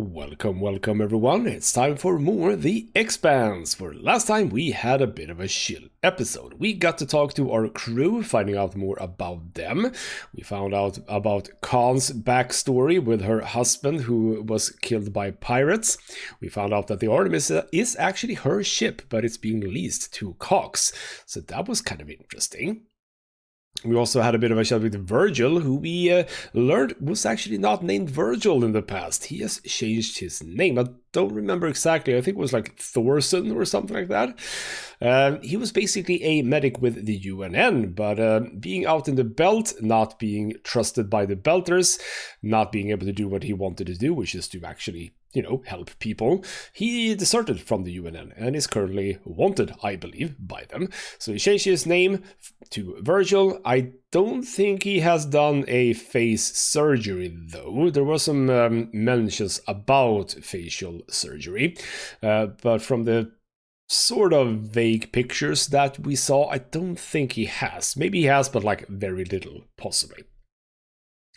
Welcome everyone, it's time for more The Expanse. For last time we had a bit of a chill episode. We got to talk to our crew, finding out more about them. We found out about Khan's backstory with her husband who was killed by pirates. We found out that the Artemis is actually her ship, but it's being leased to Cox. So that was kind of interesting. We also had a bit of a chat with Virgil, who we learned was actually not named Virgil in the past. He has changed his name. I don't remember exactly. I think it was like Thorson or something like that. He was basically a medic with the UNN, but being out in the belt, not being trusted by the Belters, not being able to do what he wanted to do, which is to actually help people. He deserted from the UNN and is currently wanted, I believe, by them. So he changed his name to Virgil. I don't think he has done a face surgery, though. There were some mentions about facial surgery, but from the sort of vague pictures that we saw, I don't think he has. Maybe he has, but like very little, possibly.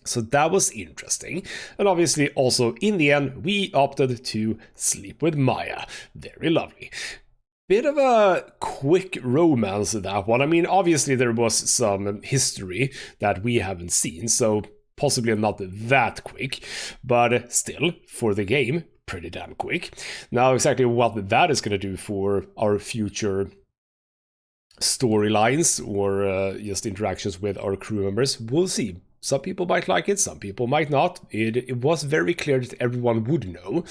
So that was interesting, and obviously also in the end we opted to sleep with Maya. Very lovely. Bit of a quick romance, that one. I mean, obviously there was some history that we haven't seen, so possibly not that quick, but still, for the game, pretty damn quick. Now exactly what that is going to do for our future storylines or just interactions with our crew members, we'll see. Some people might like it, some people might not. It was very clear that everyone would know.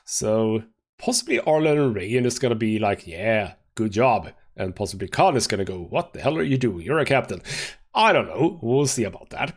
So possibly Arlen and Rayan is going to be like, yeah, good job. And possibly Khan is going to go, what the hell are you doing? You're a captain. I don't know. We'll see about that.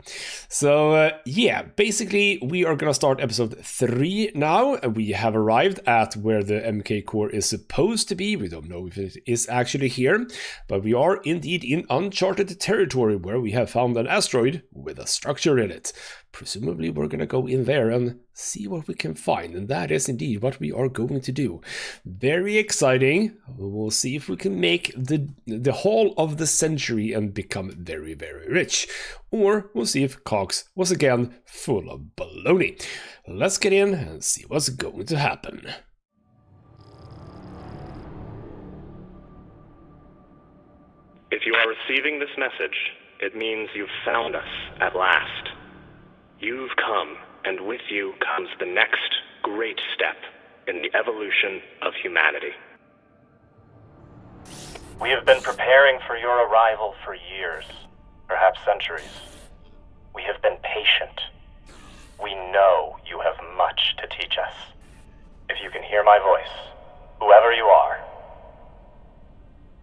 So, yeah, basically, we are going to start episode 3 now. We have arrived at where the MK core is supposed to be. We don't know if it is actually here, but we are indeed in uncharted territory where we have found an asteroid with a structure in it. Presumably, we're going to go in there and see what we can find, and that is indeed what we are going to do. Very exciting. We'll see if we can make the haul of the century and become very, very rich. Or we'll see if Cox was again full of baloney. Let's get in and see what's going to happen. If you are receiving this message, it means you've found us at last. You've come, and with you comes the next great step in the evolution of humanity. We have been preparing for your arrival for years, perhaps centuries. We have been patient. We know you have much to teach us. If you can hear my voice, whoever you are,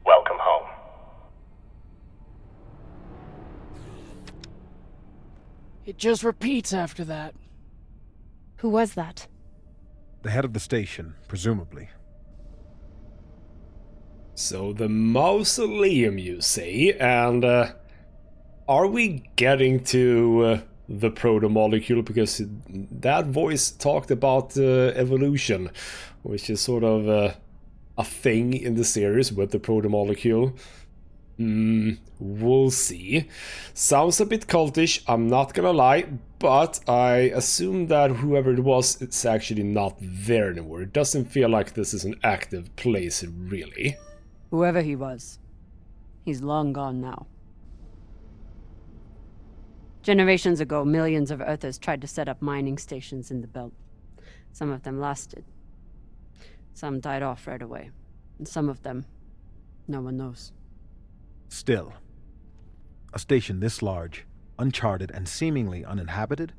welcome home. It just repeats after that. Who was that? The head of the station, presumably. So the mausoleum, you say, and are we getting to the proto-molecule? Because that voice talked about evolution, which is sort of a thing in the series with the proto-molecule. We'll see. Sounds a bit cultish, I'm not gonna lie, but I assume that whoever it was, it's actually not there anymore. It doesn't feel like this is an active place, really. Whoever he was, he's long gone now. Generations ago, millions of Earthers tried to set up mining stations in the belt. Some of them lasted. Some died off right away. And some of them, no one knows. Still, a station this large, uncharted, and seemingly uninhabited?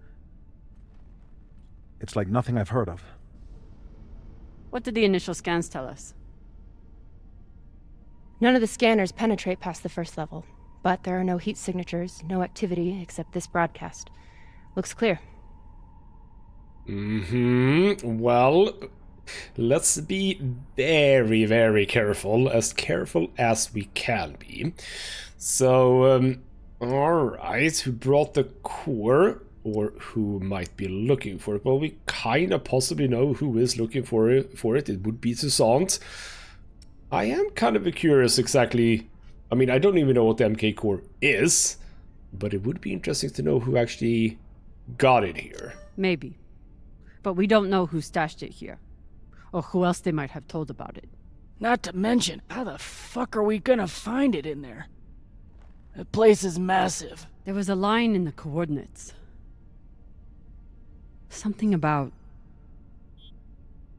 It's like nothing I've heard of. What did the initial scans tell us? None of the scanners penetrate past the first level, but there are no heat signatures, no activity except this broadcast. Looks clear. Well, let's be very, very careful as we can be. So, alright, who brought the core, or who might be looking for it? Well, we kind of possibly know who is looking for it. It would be Toussaint. I am kind of curious exactly. I mean, I don't even know what the MK core is, but it would be interesting to know who actually got it here. Maybe. But we don't know who stashed it here, or who else they might have told about it. Not to mention, how the fuck are we gonna find it in there? The place is massive. There was a line in the coordinates. Something about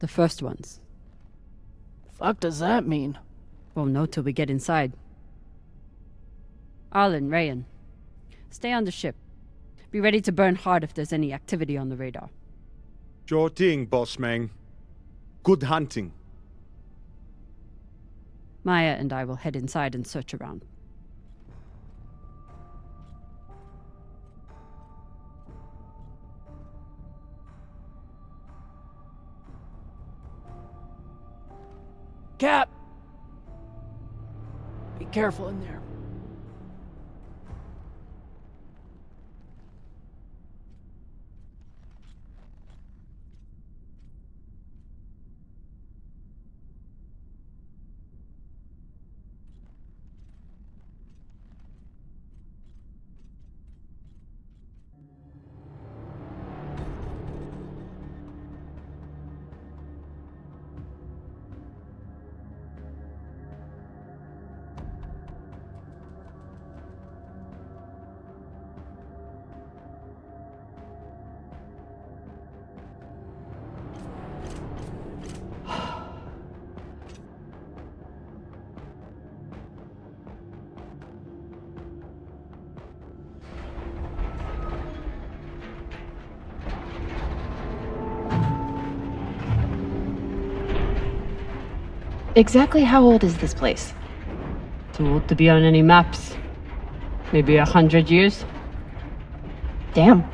the first ones. Fuck does that mean? Won't know till we get inside. Arlen, Rayan, stay on the ship. Be ready to burn hard if there's any activity on the radar. Sure thing, boss man. Good hunting. Maya and I will head inside and search around. Cap! Be careful in there. Exactly how old is this place? Too old to be on any maps. Maybe 100 years? Damn.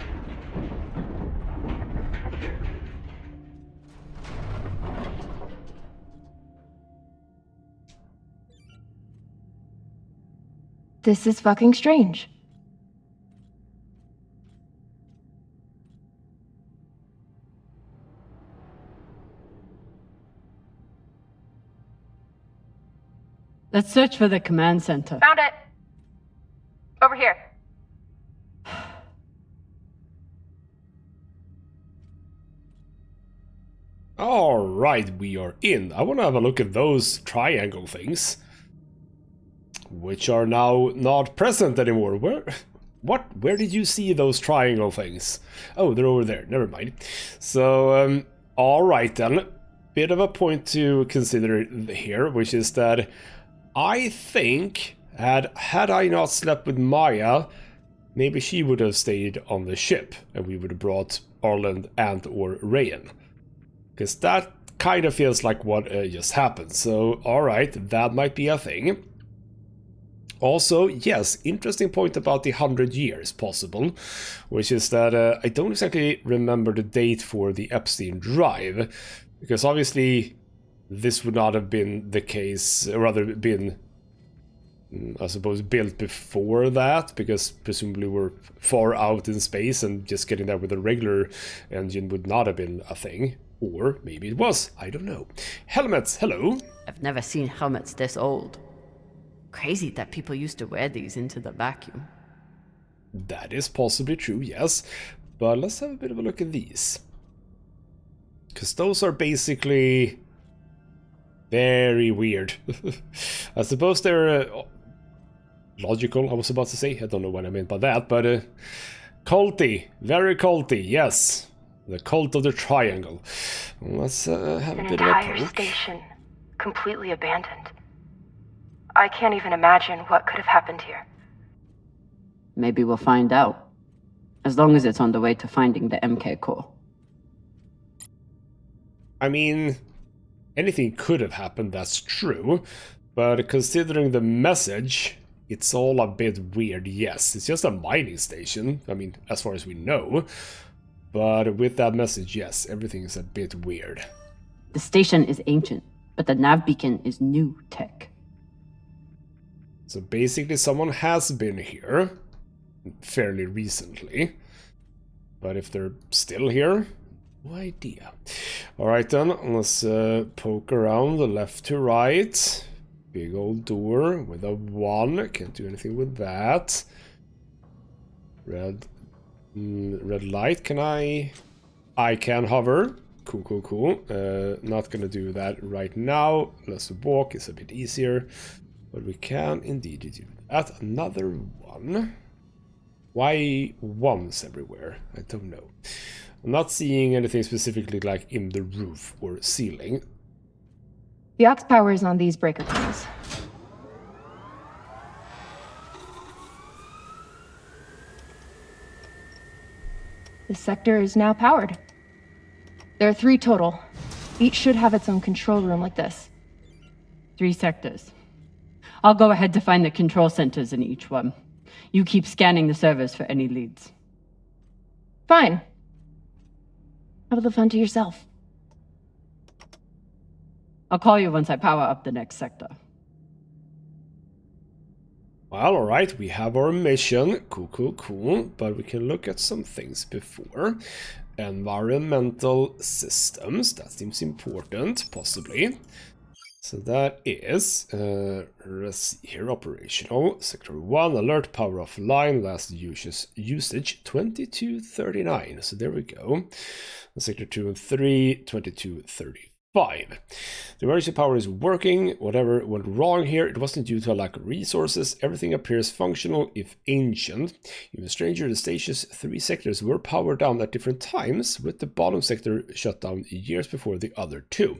This is fucking strange. Let's search for the command center. Found it. Over here. Alright, we are in. I want to have a look at those triangle things. Which are now not present anymore. Where did you see those triangle things? Oh, they're over there. Never mind. So, alright then. Bit of a point to consider here, which is that I think, had I not slept with Maya, maybe she would have stayed on the ship, and we would have brought Arlen and or Rayan. Because that kind of feels like what just happened. So, alright, that might be a thing. Also, yes, interesting point about the 100 years possible, which is that I don't exactly remember the date for the Epstein drive, because obviously this would not have been the case, or rather been, I suppose, built before that, because presumably we're far out in space and just getting there with a regular engine would not have been a thing. Or maybe it was, I don't know. Helmets, hello. I've never seen helmets this old. Crazy that people used to wear these into the vacuum. That is possibly true, yes. But let's have a bit of a look at these. Because those are basically very weird. I suppose they're logical, I was about to say. I don't know what I meant by that, but culty. Very culty, yes. The cult of the triangle. Let's have a bit of a poke. An entire station, completely abandoned. I can't even imagine what could have happened here. Maybe we'll find out. As long as it's on the way to finding the MK core. I mean, anything could have happened, that's true. But considering the message, it's all a bit weird, yes. It's just a mining station, I mean, as far as we know. But with that message, yes, everything is a bit weird. The station is ancient, but the nav beacon is new tech. So basically someone has been here fairly recently. But if they're still here, no idea. Alright then, let's poke around the left to right. Big old door with a 1. Can't do anything with that. Red light, can I I can hover. Cool, cool, cool. Not gonna do that right now. Let's walk, it's a bit easier. But we can indeed do that. Another one. Why ones everywhere? I don't know. I'm not seeing anything specifically like in the roof or ceiling. The aux power is on these breaker panels. This sector is now powered. There are 3 total. Each should have its own control room like this. 3 sectors. I'll go ahead to find the control centers in each one. You keep scanning the servers for any leads. Fine. Have the fun to yourself. I'll call you once I power up the next sector. Well, alright, we have our mission. Cool, cool, cool. But we can look at some things before. Environmental systems. That seems important, possibly. So that is, let's see here, operational. Sector 1, alert, power offline, last usage 2239. So there we go. Sector 2 and 3, 2235. The emergency power is working. Whatever went wrong here, it wasn't due to a lack of resources. Everything appears functional, if ancient. Even stranger, the station's 3 sectors were powered down at different times, with the bottom sector shut down years before the other 2.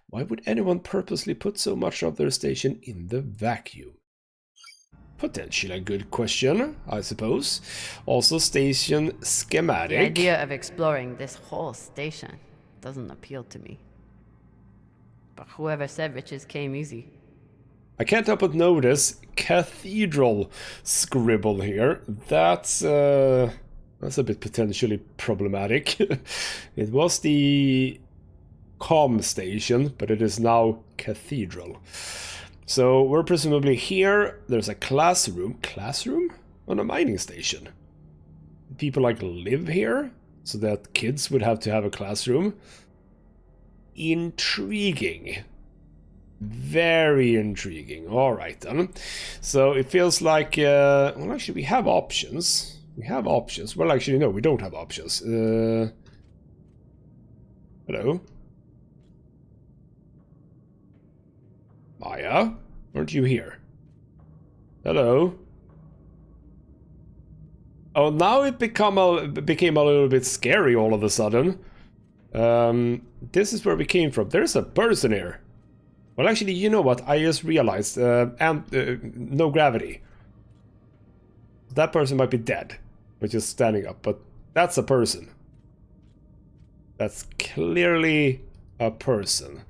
Why would anyone purposely put so much of their station in the vacuum? Potentially a good question, I suppose. Also, station schematic. The idea of exploring this whole station doesn't appeal to me. But whoever said riches came easy. I can't help but notice cathedral scribble here. That's a bit potentially problematic. It was the com station, but it is now cathedral. So we're presumably here. There's a classroom on a mining station. People like live here, so that kids would have to have a classroom. Intriguing. Very intriguing. All right then. So it feels like well, actually we have options. Well, actually no, we don't have options. Hello. Maya, aren't you here? Hello? Oh, now it became a little bit scary all of a sudden. This is where we came from. There's a person here. Well, actually, you know what? I just realized, no gravity. That person might be dead, but just standing up. But that's a person. That's clearly a person.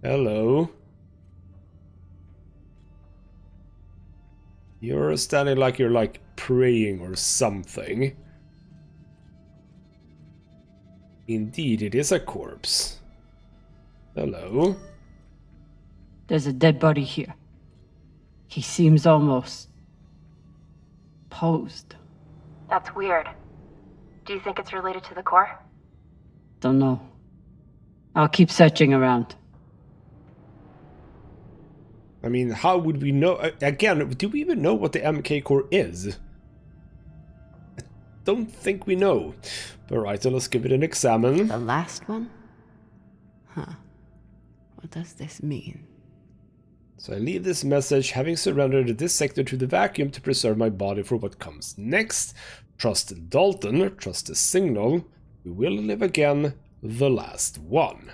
Hello? You're standing like you're like praying or something. Indeed, it is a corpse. Hello? There's a dead body here. He seems almost posed. That's weird. Do you think it's related to the core? Don't know. I'll keep searching around. I mean, how would we know? Again, do we even know what the MK core is? I don't think we know. But right, so let's give it an examine. The last one? Huh. What does this mean? So I leave this message, having surrendered this sector to the vacuum to preserve my body for what comes next. Trust Dalton, trust the signal. We will live again, the last one.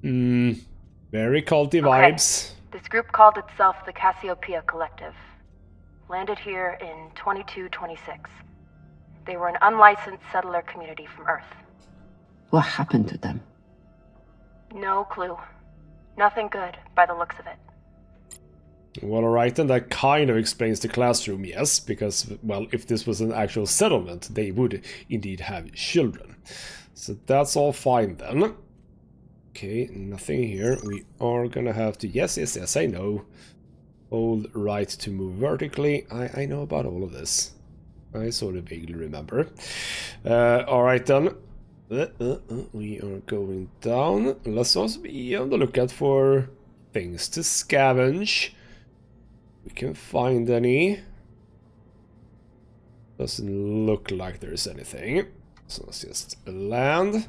Very culty vibes. This group called itself the Cassiopeia Collective. Landed here in 2226. They were an unlicensed settler community from Earth. What happened to them? No clue. Nothing good, by the looks of it. Well, alright, then that kind of explains the classroom, yes, because, well, if this was an actual settlement, they would indeed have children. So that's all fine then. Okay, nothing here. We are gonna have to... Yes, I know. Hold right to move vertically. I know about all of this. I sort of vaguely remember. Alright then. We are going down. Let's also be on the lookout for things to scavenge. We can find any. Doesn't look like there's anything. So let's just land.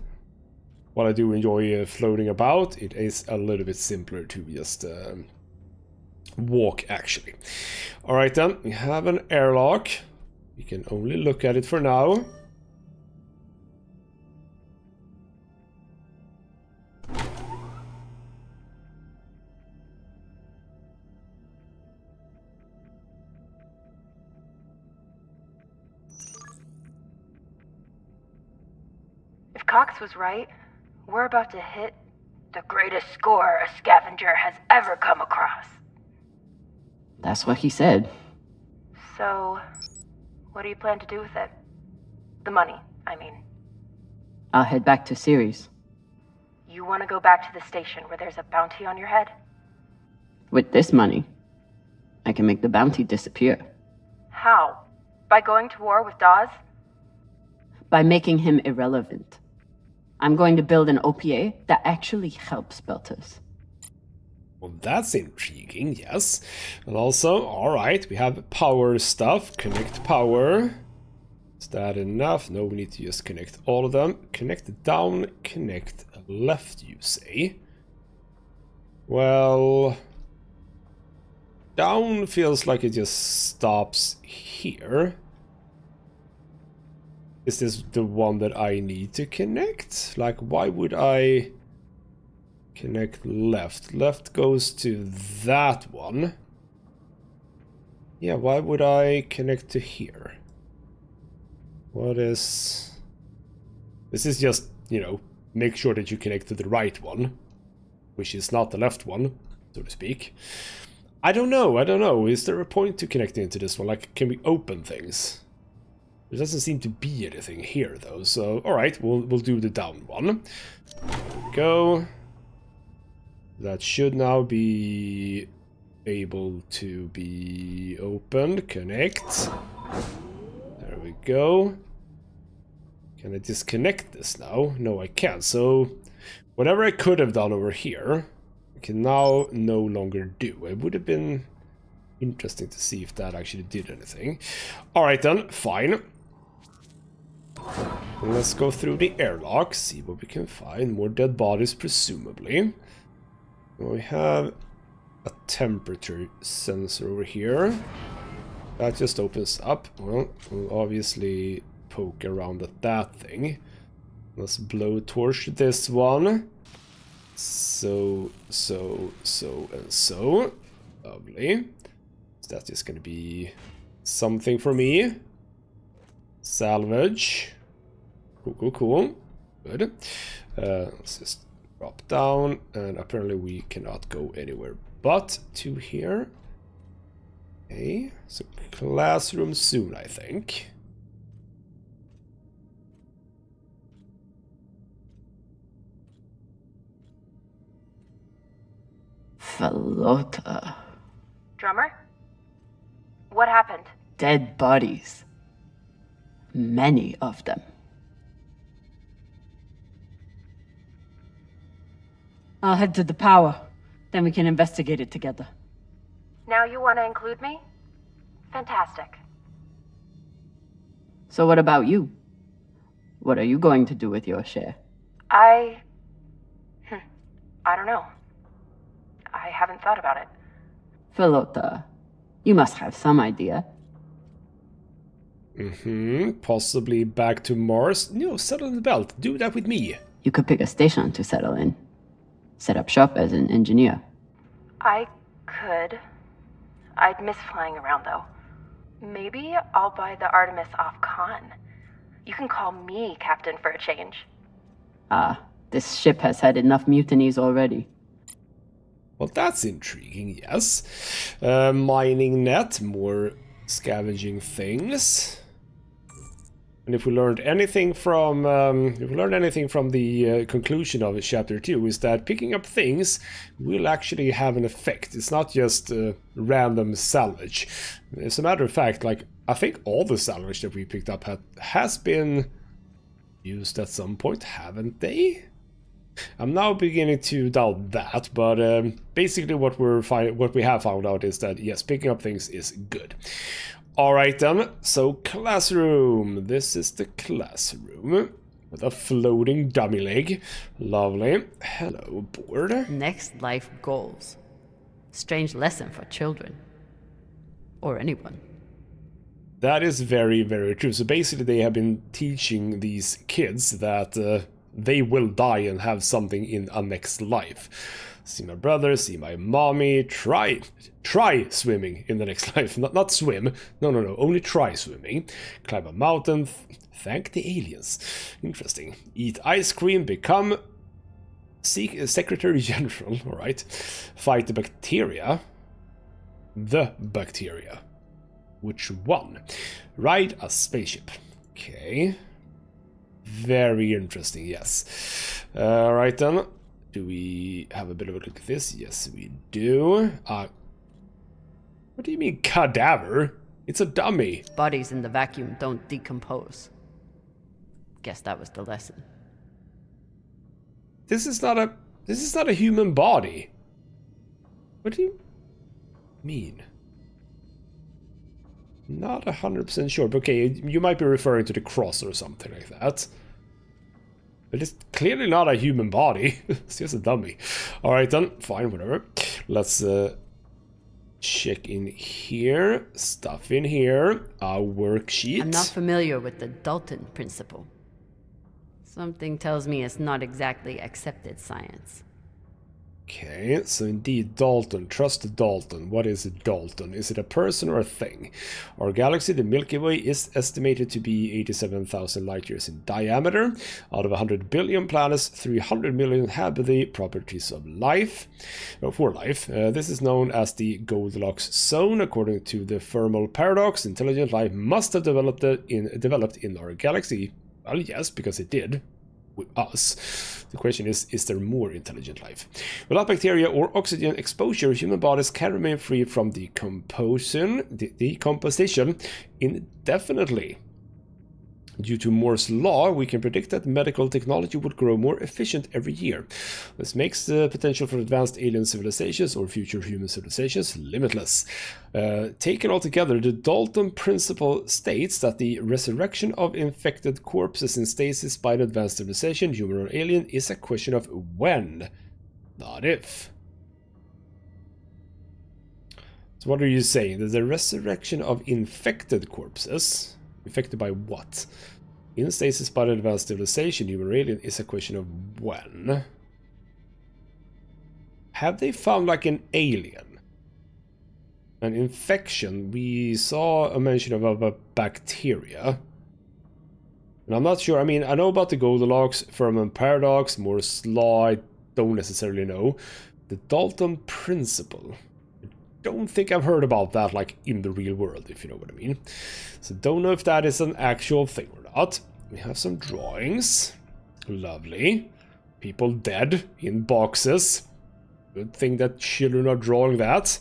While I do enjoy floating about, it is a little bit simpler to just walk, actually. Alright then, we have an airlock. We can only look at it for now. If Cox was right, we're about to hit the greatest score a scavenger has ever come across. That's what he said. So, what do you plan to do with it? The money, I mean. I'll head back to Ceres. You want to go back to the station where there's a bounty on your head? With this money, I can make the bounty disappear. How? By going to war with Dawes? By making him irrelevant. I'm going to build an OPA that actually helps Belters. Well, that's intriguing, yes. And also, alright, we have power stuff. Connect power. Is that enough? No, we need to just connect all of them. Connect down, connect left, you say. Well, down feels like it just stops here. Is this the one that I need to connect? Like, why would I connect left? Left goes to that one. Yeah, why would I connect to here? What is... This is just, you know, make sure that you connect to the right one, which is not the left one, so to speak. I don't know. Is there a point to connecting to this one? Like, can we open things? There doesn't seem to be anything here, though, so... Alright, we'll do the down one. There we go. That should now be able to be opened. Connect. There we go. Can I disconnect this now? No, I can't. So, whatever I could have done over here, I can now no longer do. It would have been interesting to see if that actually did anything. Alright then, fine. And let's go through the airlock, see what we can find. More dead bodies, presumably. We have a temperature sensor over here. That just opens up. Well, we'll obviously poke around at that thing. Let's blowtorch this one. So, and so. Lovely. So that's just gonna be something for me. Salvage. Cool. Good. Let's just drop down, and apparently we cannot go anywhere but to here. Okay, so classroom soon, I think. Falota. Drummer? What happened? Dead bodies. Many of them. I'll head to the power. Then we can investigate it together. Now you want to include me? Fantastic. So what about you? What are you going to do with your share? I don't know. I haven't thought about it. Falota, you must have some idea. Possibly back to Mars. No, settle in the belt. Do that with me. You could pick a station to settle in. Set up shop as an engineer. I could. I'd miss flying around, though. Maybe I'll buy the Artemis off Khan. You can call me captain for a change. This ship has had enough mutinies already. Well, that's intriguing, yes. Mining net, more scavenging things. And if we learned anything from the conclusion of chapter 2, is that picking up things will actually have an effect. It's not just random salvage. As a matter of fact, like, I think all the salvage that we picked up has been used at some point, haven't they? I'm now beginning to doubt that, but basically what we have found out is that yes, picking up things is good. Alright then, so classroom. This is the classroom. With a floating dummy leg. Lovely. Hello, board. Next life goals. Strange lesson for children. Or anyone. That is very, very true. So basically they have been teaching these kids that they will die and have something in a next life. See my brother, see my mommy, try swimming in the next life. Not swim. No, only try swimming. Climb a mountain. Thank the aliens. Interesting. Eat ice cream, become Secretary General, alright. Fight the bacteria. The bacteria. Which one? Ride a spaceship. Okay. Very interesting, yes. Alright then. Do we have a bit of a look at this? Yes, we do. What do you mean cadaver? It's a dummy. Bodies in the vacuum don't decompose. Guess that was the lesson. This is not a human body. What do you mean? Not 100% sure, but okay, you might be referring to the cross or something like that. But it's clearly not a human body. It's just a dummy. Alright then, fine, whatever. Let's check in here. Stuff in here. A worksheet. I'm not familiar with the Dalton principle. Something tells me it's not exactly accepted science. Okay, so indeed, Dalton. Trust Dalton. What is Dalton? Is it a person or a thing? Our galaxy, the Milky Way, is estimated to be 87,000 light years in diameter. Out of 100 billion planets, 300 million have the properties of life. For life. This is known as the Goldilocks zone. According to the Fermi paradox, intelligent life must have developed in our galaxy. Well, yes, because it did. With us. The question is there more intelligent life? Without bacteria or oxygen exposure, human bodies can remain free from decomposition indefinitely. Due to Moore's law, we can predict that medical technology would grow more efficient every year. This makes the potential for advanced alien civilizations or future human civilizations limitless. Taken all together, the Dalton principle states that the resurrection of infected corpses in stasis by an advanced civilization, human or alien, is a question of when, not if. So what are you saying? That the resurrection of infected corpses... Affected by what? In stasis by an advanced civilization, human or alien, is a question of when. Have they found like an alien? An infection? We saw a mention of a bacteria. And I'm not sure, I mean, I know about the Goldilocks, Fermi paradox, Moore's law, I don't necessarily know. The Dalton principle. Don't think I've heard about that like in the real world, if you know what I mean. So don't know if that is an actual thing or not. We have some drawings. Lovely. People dead in boxes. Good thing that children are drawing that.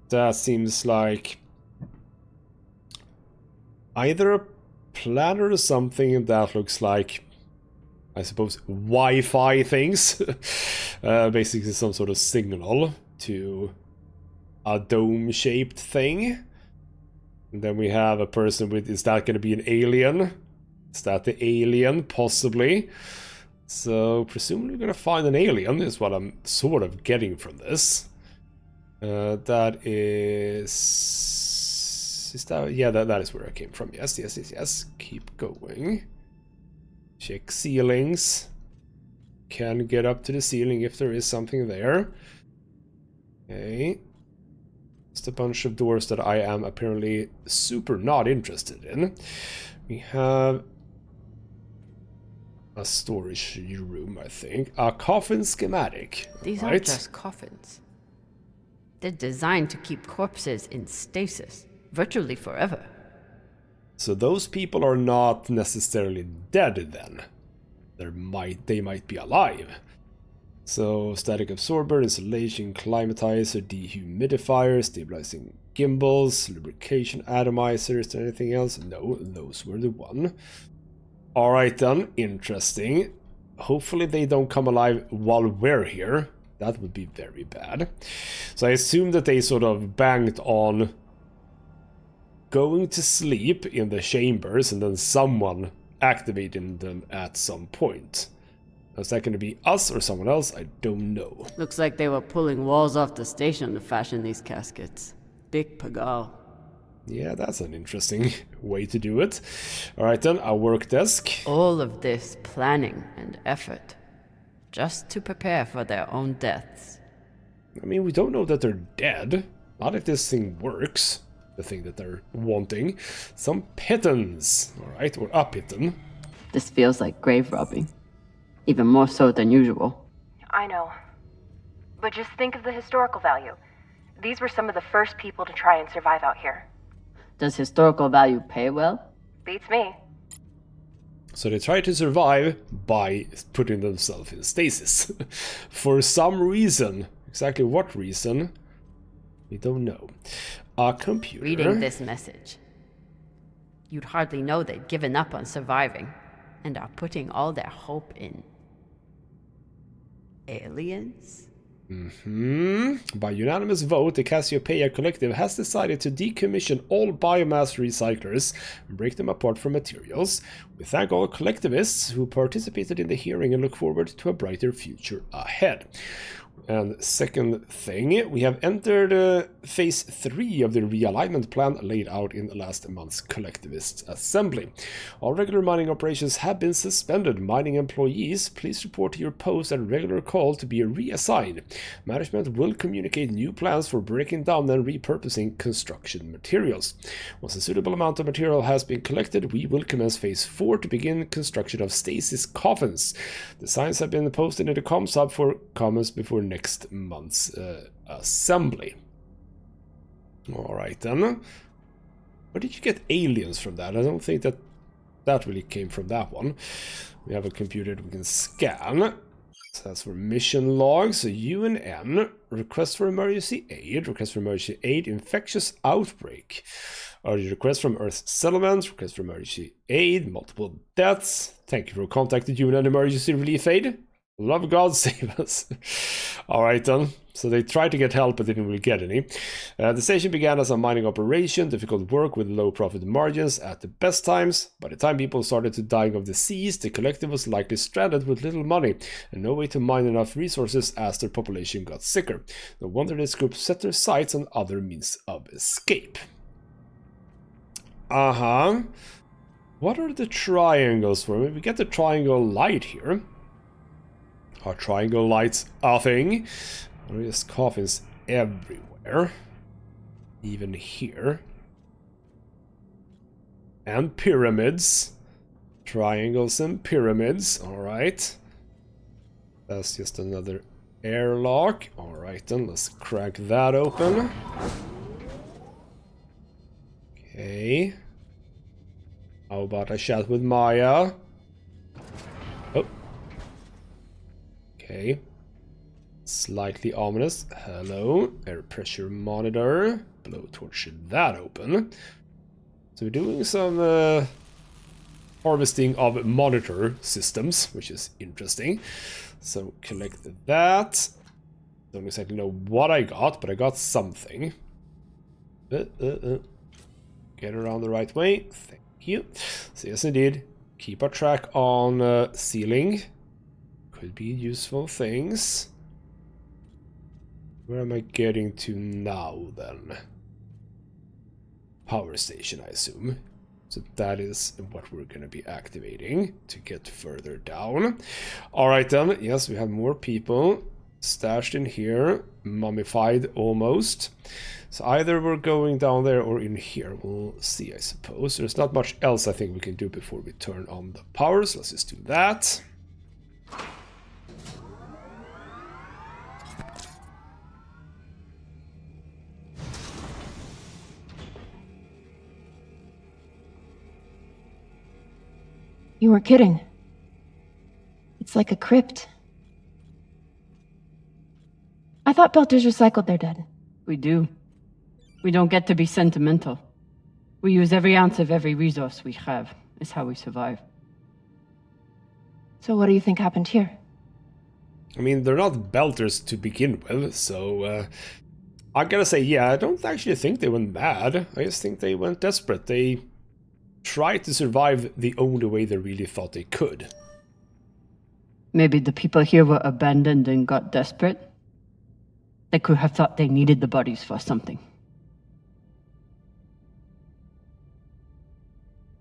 That seems like either a planner or something that looks like, I suppose, Wi-Fi things. Basically some sort of signal to a dome-shaped thing. And then we have a person with, is that going to be an alien? Is that the alien? Possibly. So, presumably we're going to find an alien, is what I'm sort of getting from this. That is... Is that... Yeah, that is where I came from. Yes. Keep going. Check ceilings. Can get up to the ceiling if there is something there. Okay. Just a bunch of doors that I am apparently super not interested in. We have a storage room, I think. A coffin schematic. These aren't just coffins. They're designed to keep corpses in stasis, virtually forever. So those people are not necessarily dead then. They might be alive. So, static absorber, insulation, climatizer, dehumidifier, stabilizing gimbals, lubrication atomizer. Is there anything else? No, those were the one. Alright then, interesting. Hopefully they don't come alive while we're here. That would be very bad. So I assume that they sort of banked on going to sleep in the chambers and then someone activating them at some point. Is that going to be us or someone else? I don't know. Looks like they were pulling walls off the station to fashion these caskets. Big pagal. Yeah, that's an interesting way to do it. Alright then, our work desk. All of this planning and effort, just to prepare for their own deaths. I mean, we don't know that they're dead. Not if this thing works. The thing that they're wanting. Some pittance, alright, or a pitten. This feels like grave robbing. Even more so than usual. I know. But just think of the historical value. These were some of the first people to try and survive out here. Does historical value pay well? Beats me. So they try to survive by putting themselves in stasis. For some reason. Exactly what reason? We don't know. A computer. Reading this message, you'd hardly know they'd given up on surviving and are putting all their hope in aliens? By unanimous vote, the Cassiopeia Collective has decided to decommission all biomass recyclers and break them apart from materials. We thank all collectivists who participated in the hearing and look forward to a brighter future ahead. And second thing, we have entered phase 3 of the realignment plan laid out in last month's collectivist assembly. All regular mining operations have been suspended. Mining employees, please report to your post at regular call to be reassigned. Management will communicate new plans for breaking down and repurposing construction materials. Once a suitable amount of material has been collected, we will commence phase 4 to begin construction of stasis coffins. Designs have been posted in the comms hub for comments before next month's assembly. Alright then. Where did you get aliens from that? I don't think that really came from that one. We have a computer that we can scan. So that's for mission logs. So UNN, request for emergency aid, infectious outbreak. Urgent request from Earth settlements, request for emergency aid, multiple deaths. Thank you for contacting UNN Emergency Relief Aid. Love God save us. Alright then. So they tried to get help but didn't really get any. The station began as a mining operation, difficult work with low profit margins at the best times. By the time people started to dying of disease, the collective was likely stranded with little money and no way to mine enough resources as their population got sicker. No wonder this group set their sights on other means of escape. What are the triangles for? We get the triangle light here. Are triangle lights a thing? There is coffins everywhere. Even here. And pyramids. Triangles and pyramids. Alright. That's just another airlock. Alright then, let's crack that open. Okay. How about a chat with Maya? Oh. Okay. Slightly ominous. Hello. Air pressure monitor. Blowtorch that open. So we're doing some harvesting of monitor systems, which is interesting. So collect that. Don't exactly know what I got, but I got something. Get around the right way. Thank you. So yes, indeed. Keep a track on ceiling. Could be useful things. Where am I getting to now, then? Power station, I assume. So that is what we're going to be activating to get further down. Alright then, yes, we have more people stashed in here, mummified almost. So either we're going down there or in here. We'll see, I suppose. There's not much else I think we can do before we turn on the powers. Let's just do that. You weren't kidding. It's like a crypt. I thought Belters recycled their dead. We do. We don't get to be sentimental. We use every ounce of every resource we have. It's how we survive. So what do you think happened here? I mean, they're not Belters to begin with, so I gotta say, yeah, I don't actually think they went mad. I just think they went desperate. They tried to survive the only way they really thought they could. Maybe the people here were abandoned and got desperate. They could have thought they needed the bodies for something.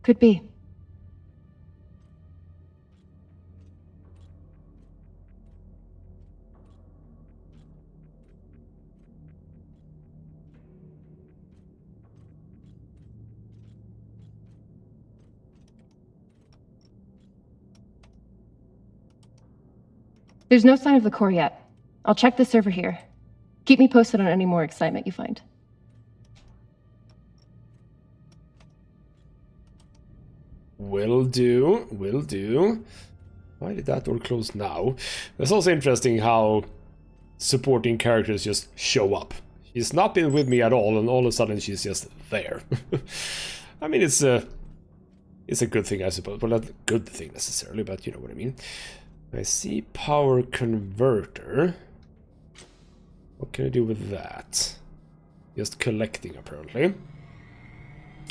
Could be. There's no sign of the core yet. I'll check the server here. Keep me posted on any more excitement you find. Will do, will do. Why did that door close now? It's also interesting how supporting characters just show up. She's not been with me at all, and all of a sudden she's just there. I mean, it's a good thing, I suppose. Well, not a good thing necessarily, but you know what I mean. I see power converter. What can I do with that? Just collecting, apparently.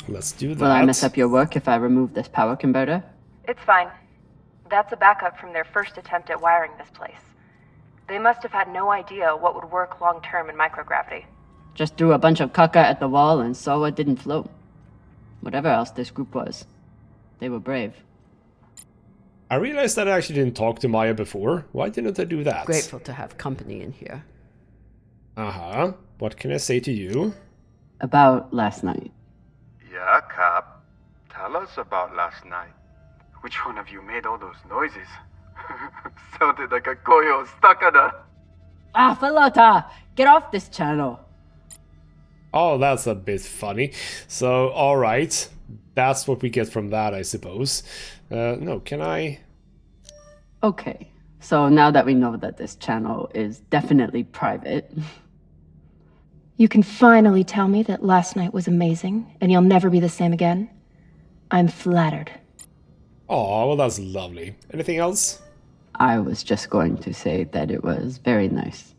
Let's do that. Will I mess up your work if I remove this power converter? It's fine. That's a backup from their first attempt at wiring this place. They must have had no idea what would work long-term in microgravity. Just threw a bunch of caca at the wall and saw it didn't float. Whatever else this group was, they were brave. I realized that I actually didn't talk to Maya before. Why didn't I do that? Grateful to have company in here. Uh-huh. What can I say to you? About last night. Yeah, Cap. Tell us about last night. Which one of you made all those noises? Sounded like a koyo stuck on a... Ah, Falota! Get off this channel! Oh, that's a bit funny. So, alright. That's what we get from that, I suppose. No, can I... Okay, so now that we know that this channel is definitely private... You can finally tell me that last night was amazing, and you'll never be the same again? I'm flattered. Oh, well, that's lovely. Anything else? I was just going to say that it was very nice.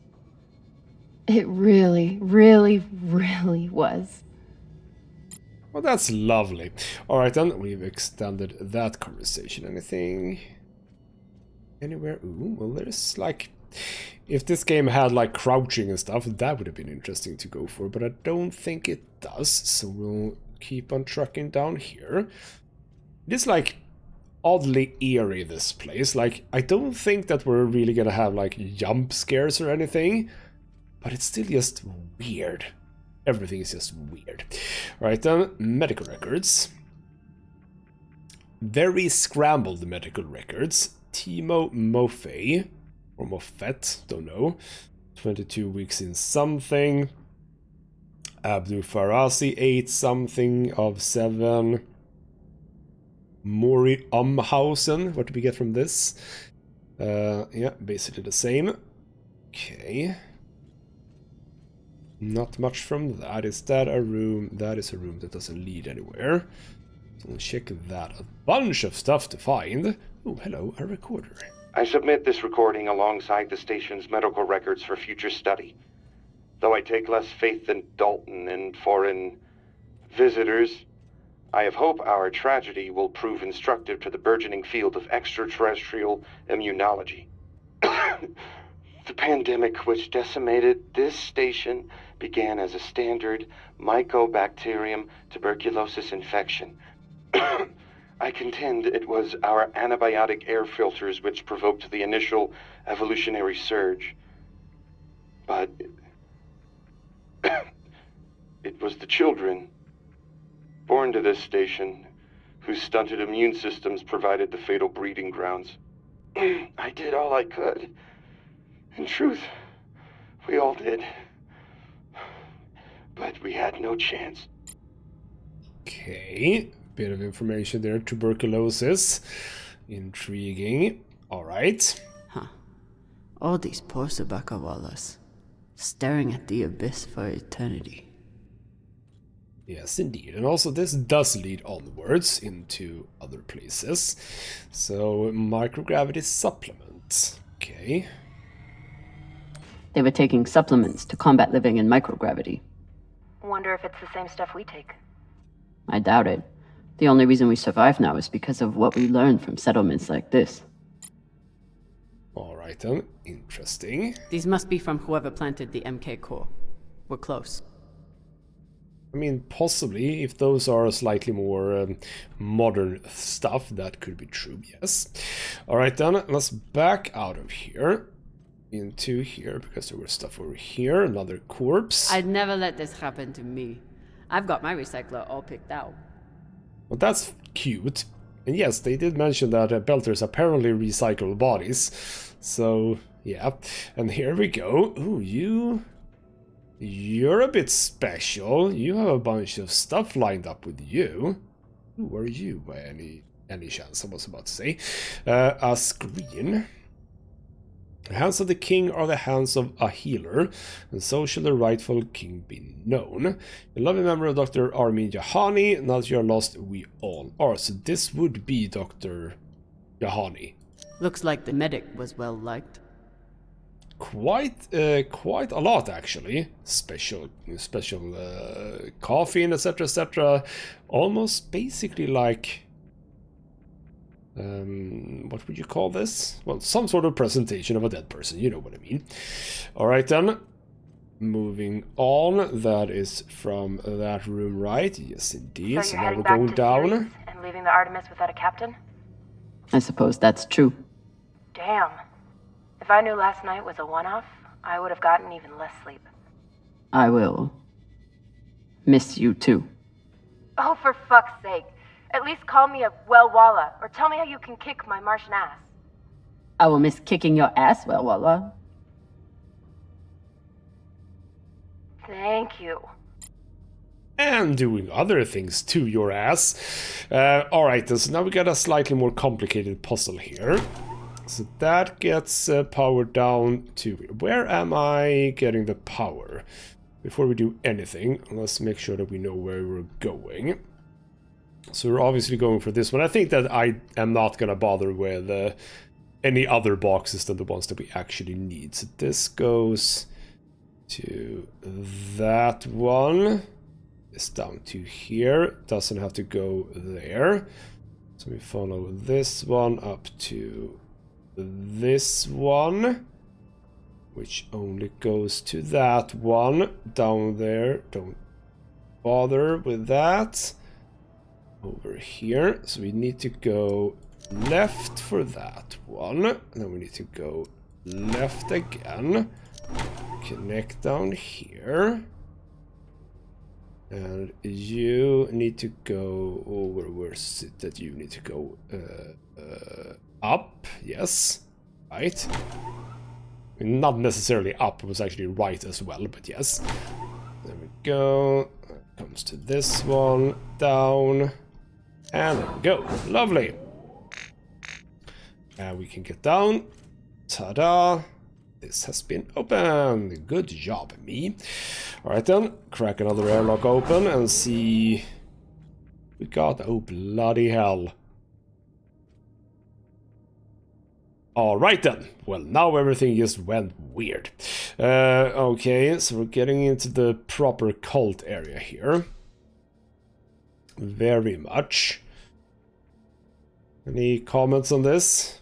It really, really, really was. Well, that's lovely. Alright then, we've extended that conversation. Anything? Anywhere? Ooh, well, there's like... If this game had like crouching and stuff, that would have been interesting to go for, but I don't think it does, so we'll keep on trucking down here. It is like oddly eerie, this place. Like, I don't think that we're really gonna have like jump scares or anything, but it's still just weird. Everything is just weird. Right then, medical records. Very scrambled medical records. Timo Moffat, or Moffat, don't know. 22 weeks in something. Abdul Farazi, 8 something of 7. Mori Umhausen, what do we get from this? Yeah, basically the same. Okay. Not much from that. Is that a room? That is a room that doesn't lead anywhere. So we'll check that. A bunch of stuff to find. Oh, hello, a recorder. I submit this recording alongside the station's medical records for future study. Though I take less faith than Dalton in foreign visitors, I have hope our tragedy will prove instructive to the burgeoning field of extraterrestrial immunology. The pandemic which decimated this station began as a standard Mycobacterium tuberculosis infection. I contend it was our antibiotic air filters which provoked the initial evolutionary surge. But it was the children born to this station whose stunted immune systems provided the fatal breeding grounds. I did all I could. In truth, we all did. But we had no chance. Okay, bit of information there. Tuberculosis. Intriguing. Alright. Huh. All these poor Sabakawalas, staring at the abyss for eternity. Yes, indeed. And also this does lead onwards into other places. So, microgravity supplement. Okay. They were taking supplements to combat living in microgravity. Wonder if it's the same stuff we take. I doubt it. The only reason we survive now is because of what we learned from settlements like this. Alright then, interesting. These must be from whoever planted the MK core. We're close. I mean, possibly, if those are slightly more modern stuff, that could be true, yes. Alright then, let's back out of here. Into here, because there was stuff over here, another corpse. I'd never let this happen to me. I've got my recycler all picked out. Well, that's cute. And yes, they did mention that belters apparently recycle bodies. So, yeah. And here we go. Ooh, you're a bit special. You have a bunch of stuff lined up with you. Who are you by any chance? I was about to say. A screen. The hands of the king are the hands of a healer, and so shall the rightful king be known. A loving member of Dr. Armin Jahani, now that you are lost, we all are. So this would be Dr. Jahani. Looks like the medic was well liked. Quite a lot, actually. Special coffee, etc., etc. Almost basically like... what would you call this? Well, some sort of presentation of a dead person, you know what I mean. Alright then, moving on, that is from that room, right? Yes indeed, so now we're going down. And leaving the Artemis without a captain? I suppose that's true. Damn. If I knew last night was a one-off, I would have gotten even less sleep. I will miss you too. Oh, for fuck's sake. At least call me a well-walla, or tell me how you can kick my Martian ass. I will miss kicking your ass, well, Walla. Thank you. And doing other things to your ass. Alright, so now we got a slightly more complicated puzzle here. So that gets powered down to... Where am I getting the power? Before we do anything, let's make sure that we know where we're going. So we're obviously going for this one. I think that I am not going to bother with any other boxes than the ones that we actually need. So this goes to that one. It's down to here. Doesn't have to go there. So we follow this one up to this one, which only goes to that one down there. Don't bother with that. Over here, so we need to go left for that one, and then we need to go left again, connect down here, and you need to go over. Where's it that you need to go? Up, yes, right. I mean, not necessarily up, it was actually right as well, but yes. There we go. Comes to this one, down. And there we go. Lovely. And we can get down. Ta-da. This has been opened. Good job, me. Alright then. Crack another airlock open and see... We got... Oh, bloody hell. Alright then. Well, now everything just went weird. Okay, so we're getting into the proper cult area here. Very much. Any comments on this?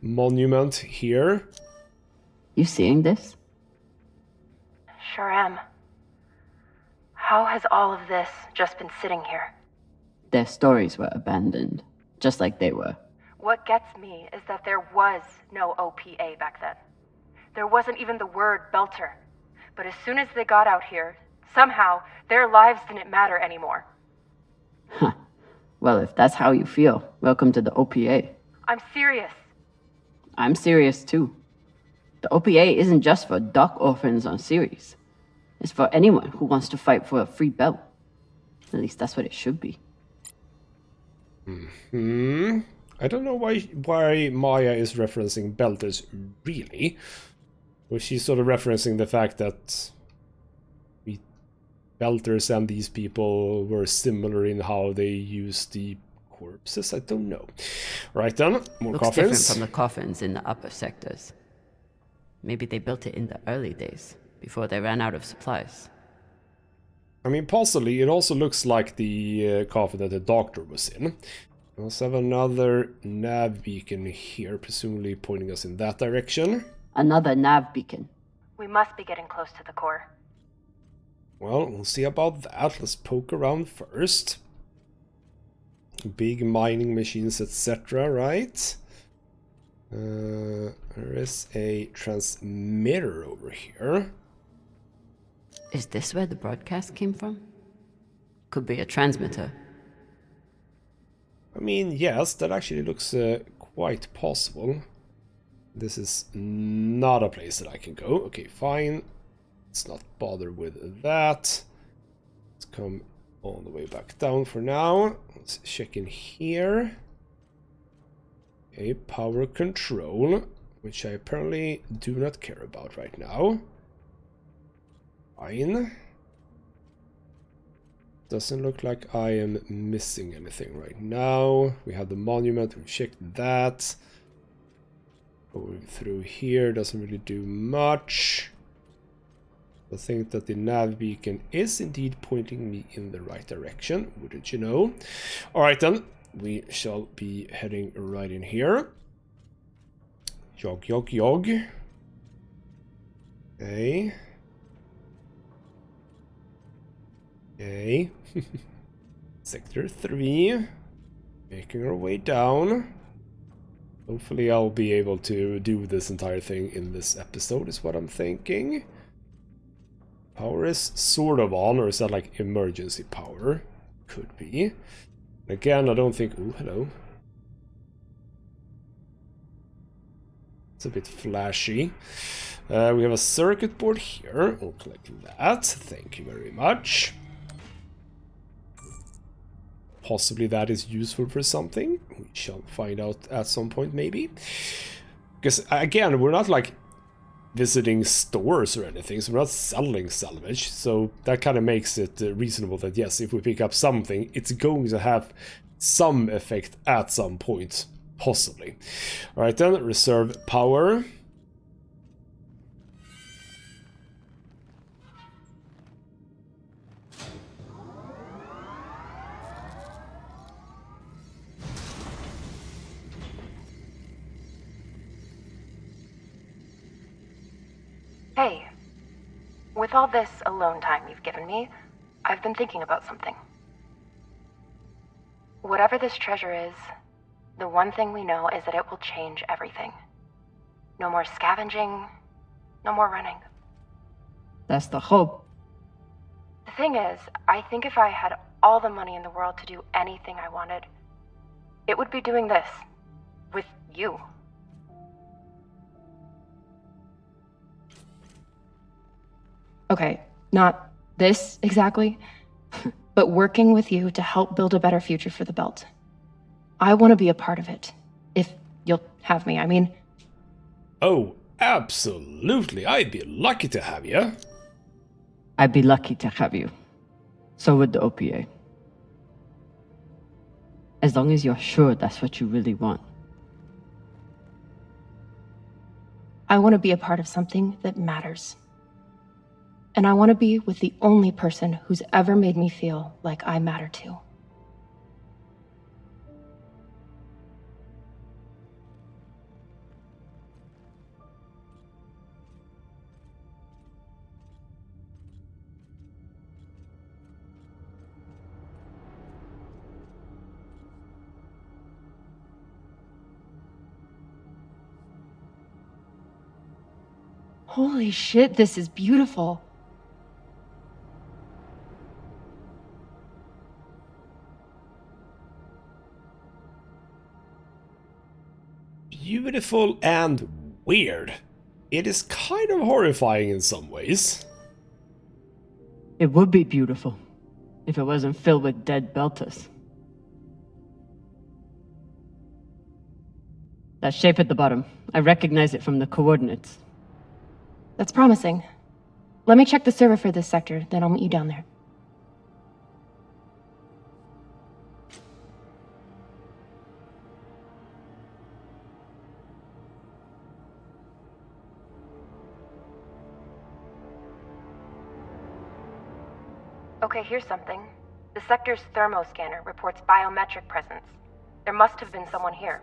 Monument here. You seeing this? Sure am. How has all of this just been sitting here? Their stories were abandoned, just like they were. What gets me is that there was no OPA back then. There wasn't even the word Belter. But as soon as they got out here, somehow their lives didn't matter anymore. Huh. Well, if that's how you feel, welcome to the OPA. I'm serious. I'm serious too. The OPA isn't just for dock orphans on Ceres. It's for anyone who wants to fight for a free belt. At least that's what it should be. I don't know why Maya is referencing belters, really. Was she sort of referencing the fact that belters and these people were similar in how they used the corpses? I don't know. Right then, more Looks coffins. different from the coffins in the upper sectors. Maybe they built it in the early days, before they ran out of supplies. I mean, possibly. It also looks like the coffin that the doctor was in. We also have another nav beacon here, presumably pointing us in that direction. Another nav beacon. We must be getting close to the core. Well, we'll see about that. Let's poke around first. Big mining machines, etc., right? There is a transmitter over here. Is this where the broadcast came from? Could be a transmitter. I mean, yes, that actually looks quite possible. This is not a place that I can go. Okay, fine. Let's not bother with that. Let's come all the way back down for now. Let's check in here. Okay, power control, which I apparently do not care about right now. Fine. Doesn't look like I am missing anything right now. We have the monument, we've checked that. Going through here doesn't really do much. I think that the nav beacon is indeed pointing me in the right direction, wouldn't you know? Alright then, we shall be heading right in here. Jog, jog, jog. Okay. Okay. Sector 3. Making our way down. Hopefully I'll be able to do this entire thing in this episode, is what I'm thinking. Power is sort of on, or is that like emergency power? Could be. Again, I don't think... Oh, hello. It's a bit flashy. We have a circuit board here. We'll collect that. Thank you very much. Possibly that is useful for something. We shall find out at some point, maybe. Because, again, we're not like visiting stores or anything, so we're not selling salvage, so that kind of makes it reasonable that yes, if we pick up something, it's going to have some effect at some point, possibly. Alright then, reserve power. Hey, with all this alone time you've given me, I've been thinking about something. Whatever this treasure is, the one thing we know is that it will change everything. No more scavenging, no more running. That's the hope. The thing is, I think if I had all the money in the world to do anything I wanted, it would be doing this. With you. Okay, not this exactly, but working with you to help build a better future for the Belt. I want to be a part of it, if you'll have me, I mean. Oh, absolutely. I'd be lucky to have you. I'd be lucky to have you. So would the OPA. As long as you're sure that's what you really want. I want to be a part of something that matters. And I want to be with the only person who's ever made me feel like I matter too. Holy shit, this is beautiful. Beautiful and weird. It is kind of horrifying in some ways. It would be beautiful if it wasn't filled with dead Belters. That shape at the bottom, I recognize it from the coordinates. That's promising. Let me check the server for this sector, then I'll meet you down there. Okay, here's something. The sector's thermoscanner reports biometric presence. There must have been someone here.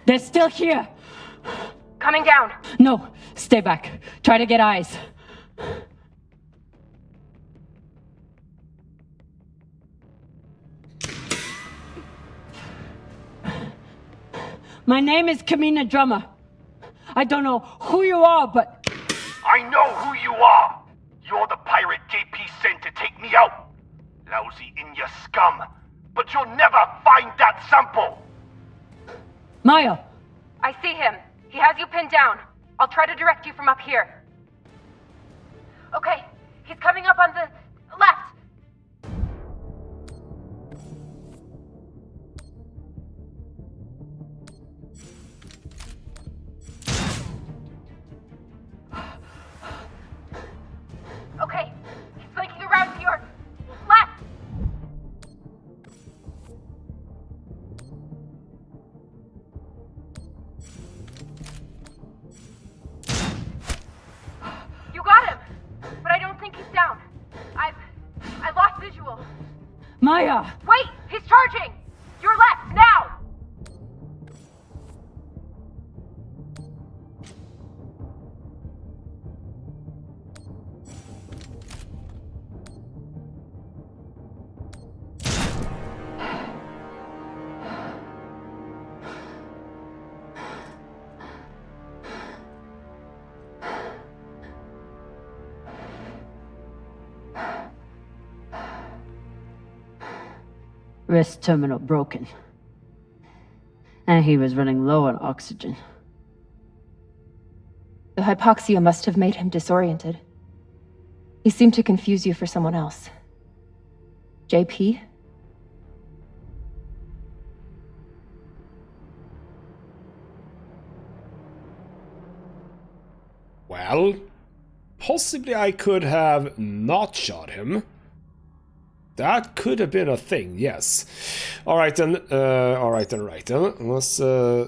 They're still here! Coming down! No, stay back. Try to get eyes. My name is Kamina Drummer. I don't know who you are, but... I know who you are! You're the pirate JP sent to take me out! Lousy Inya scum! But you'll never find that sample! Maya! I see him. He has you pinned down. I'll try to direct you from up here. Okay, he's coming up on the left. Okay, he's flanking around to your left. You got him, but I don't think he's down. I lost visual. Maya! Wait, he's charging. Your left now. Wrist terminal broken. And he was running low on oxygen. The hypoxia must have made him disoriented. He seemed to confuse you for someone else. JP? Well, possibly I could have not shot him. That could have been a thing, yes. Alright then, Let's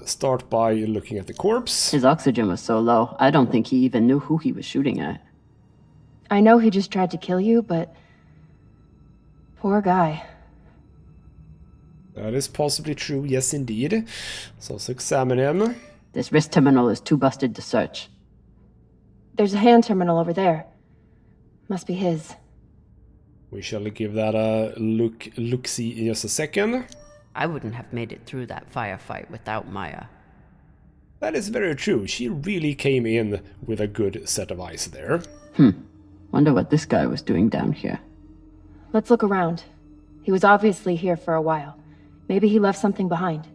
start by looking at the corpse. His oxygen was so low, I don't think he even knew who he was shooting at. I know he just tried to kill you, but... poor guy. That is possibly true, yes indeed. So let's examine him. This wrist terminal is too busted to search. There's a hand terminal over there. Must be his. We shall give that a look-see in just a second. I wouldn't have made it through that firefight without Maya. That is very true. She really came in with a good set of eyes there. Wonder what this guy was doing down here. Let's look around. He was obviously here for a while. Maybe he left something behind.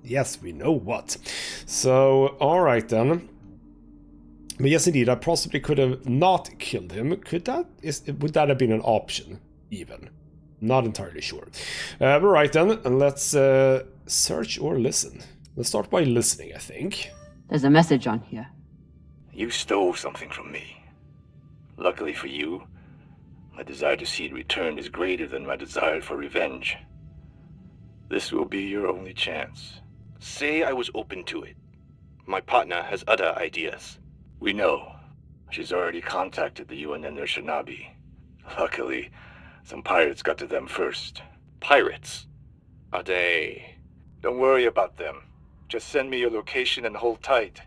Yes, we know what. So, alright then. But yes, indeed, I possibly could have not killed him. Would that have been an option, even? Not entirely sure. But right then, and let's search or listen. Let's start by listening, I think. There's a message on here. You stole something from me. Luckily for you, my desire to see it returned is greater than my desire for revenge. This will be your only chance. Say I was open to it. My partner has other ideas. We know. She's already contacted the UN and their Shinabi. Luckily, some pirates got to them first. Pirates? Are they? Don't worry about them. Just send me your location and hold tight.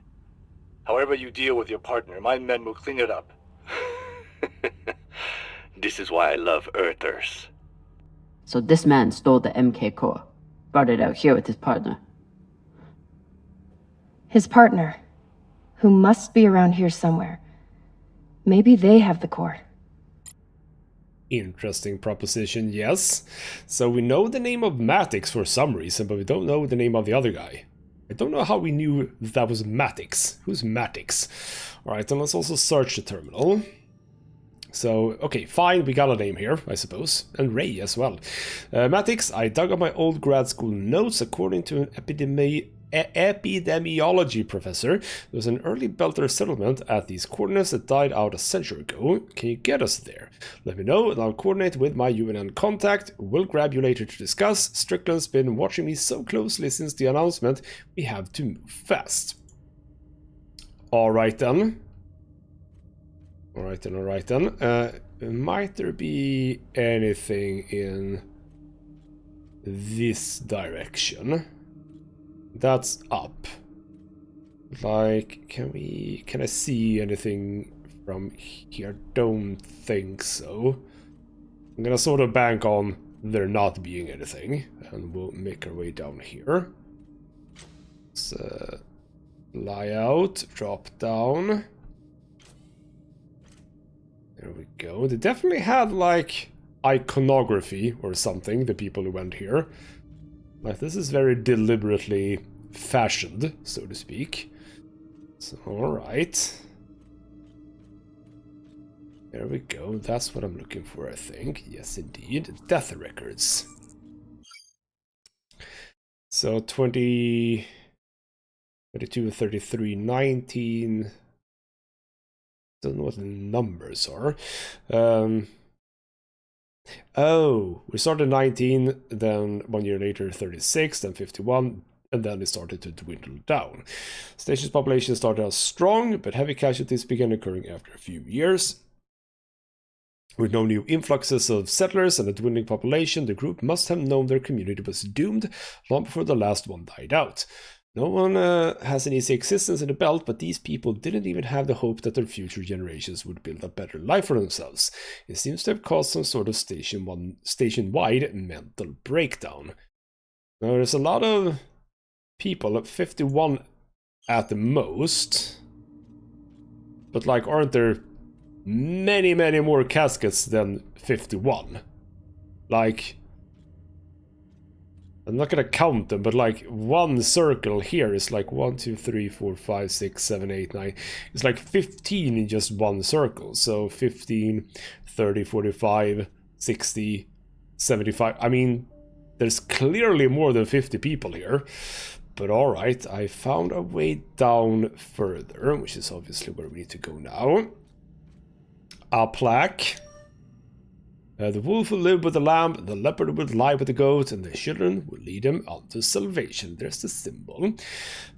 However you deal with your partner, my men will clean it up. This is why I love Earthers. So this man stole the MK core. Brought it out here with his partner. His partner, who must be around here somewhere. Maybe they have the core. Interesting proposition, yes. So we know the name of Matix for some reason, but we don't know the name of the other guy. I don't know how we knew that was Matix. Who's Matix? Alright, then let's also search the terminal. So, okay, fine, we got a name here, I suppose. And Ray as well. Matix, I dug up my old grad school notes. According to an epidemiology professor, there was an early Belter settlement at these coordinates that died out a century ago. Can you get us there? Let me know and I'll coordinate with my UNN contact. We'll grab you later to discuss. Strickland's been watching me so closely since the announcement. We have to move fast. Alright then. Alright then. Might there be anything in this direction? That's up. Like, can I see anything from here? Don't think so. I'm gonna sort of bank on there not being anything, and we'll make our way down here. Let's lie out, drop down. There we go. They definitely had like iconography or something, the people who went here. Like, this is very deliberately fashioned, so to speak. So, alright. There we go. That's what I'm looking for, I think. Yes, indeed. Death records. So, 20... 22, 33, 19... Don't know what the numbers are. Oh, we started 19, then 1 year later 36, then 51, and then it started to dwindle down. Station's population started out strong, but heavy casualties began occurring after a few years. With no new influxes of settlers and a dwindling population, the group must have known their community was doomed long before the last one died out. No one has an easy existence in the belt, but these people didn't even have the hope that their future generations would build a better life for themselves. It seems to have caused some sort of station-wide mental breakdown. Now, there's a lot of people, 51 at the most, but like, aren't there many, many more caskets than 51? Like, I'm not gonna count them, but like one circle here is like 1, 2, 3, 4, 5, 6, 7, 8, 9. It's like 15 in just one circle. So 15, 30, 45, 60, 75. I mean, there's clearly more than 50 people here. But alright, I found a way down further, which is obviously where we need to go now. A plaque. The wolf will live with the lamb, the leopard will lie with the goat, and the children will lead him unto salvation. There's the symbol.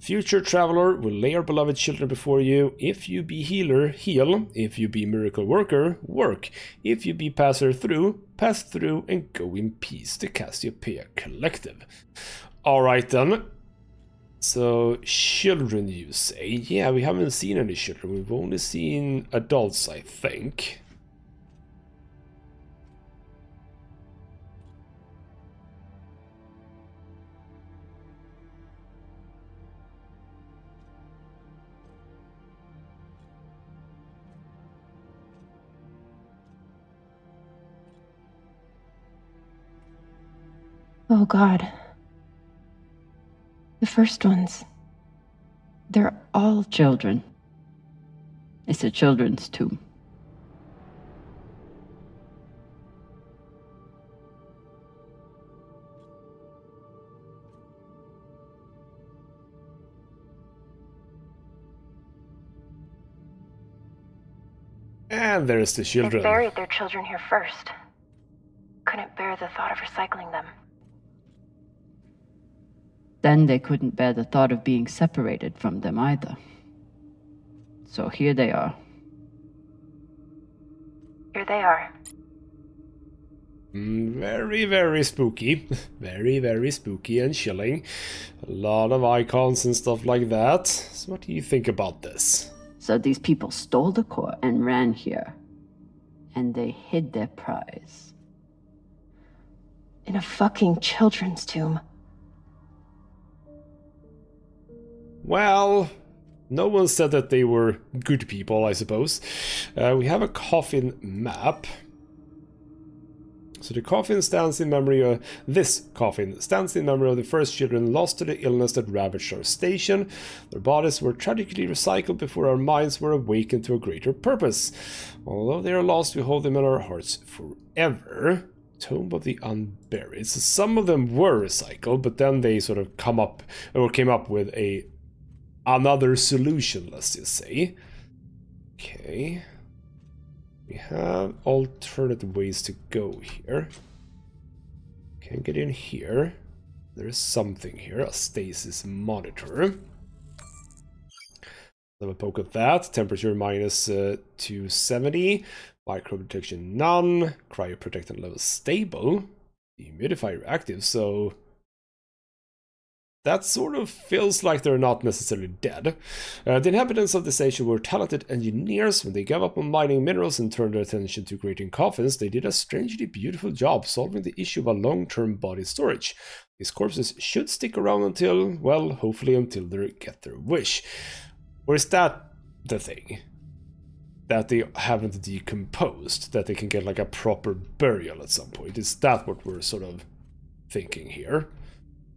Future traveler will lay our beloved children before you. If you be healer, heal. If you be miracle worker, work. If you be passer through, pass through and go in peace. The Cassiopeia Collective. Alright then. So, children, you say? Yeah, we haven't seen any children. We've only seen adults, I think. Oh God. The first ones. They're all children. It's a children's tomb. And there's the children. They buried their children here first. Couldn't bear the thought of recycling them. Then they couldn't bear the thought of being separated from them either. So here they are. Here they are. Very, very spooky. Very, very spooky and chilling. A lot of icons and stuff like that. So what do you think about this? So these people stole the core and ran here. And they hid their prize. In a fucking children's tomb. Well, no one said that they were good people, I suppose. We have a coffin map. So the coffin stands in memory of... This coffin stands in memory of the first children lost to the illness that ravaged our station. Their bodies were tragically recycled before our minds were awakened to a greater purpose. Although they are lost, we hold them in our hearts forever. Tomb of the Unburied. So some of them were recycled, but then they sort of came up with another solution, let's just say. Okay. We have alternate ways to go here. Can't get in here. There is something here, a stasis monitor. Have a poke at that. Temperature minus 270. Micro protection none. Cryo protectant level stable. Dehumidifier active, so that sort of feels like they're not necessarily dead. The inhabitants of the station were talented engineers. When they gave up on mining minerals and turned their attention to creating coffins, they did a strangely beautiful job solving the issue of a long-term body storage. These corpses should stick around until, well, hopefully until they get their wish. Or is that the thing? That they haven't decomposed, that they can get like a proper burial at some point? Is that what we're sort of thinking here?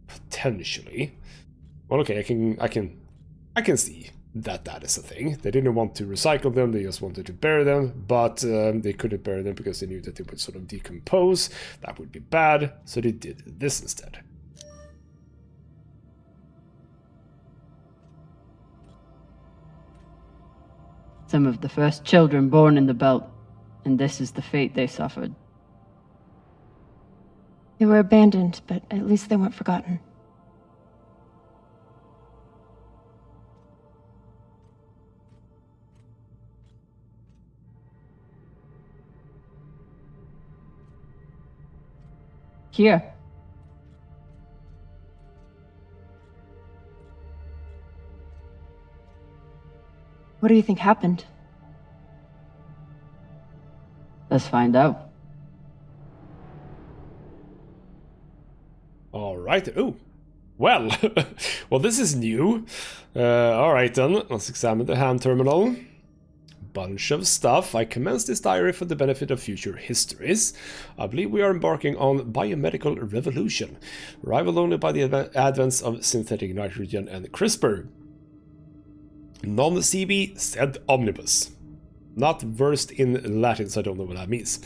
Potentially. Well, okay, I can see that is a thing. They didn't want to recycle them, they just wanted to bury them, but they couldn't bury them because they knew that they would sort of decompose. That would be bad, so they did this instead. Some of the first children born in the belt, and this is the fate they suffered. They were abandoned, but at least they weren't forgotten. Here. What do you think happened? Let's find out. All right. Oh, well, well, this is new. All right then, let's examine the hand terminal. Bunch of stuff. I commenced this diary for the benefit of future histories. I believe we are embarking on biomedical revolution, rivaled only by the advents of synthetic nitrogen and CRISPR. Non-CB sed omnibus. Not versed in Latin, so I don't know what that means.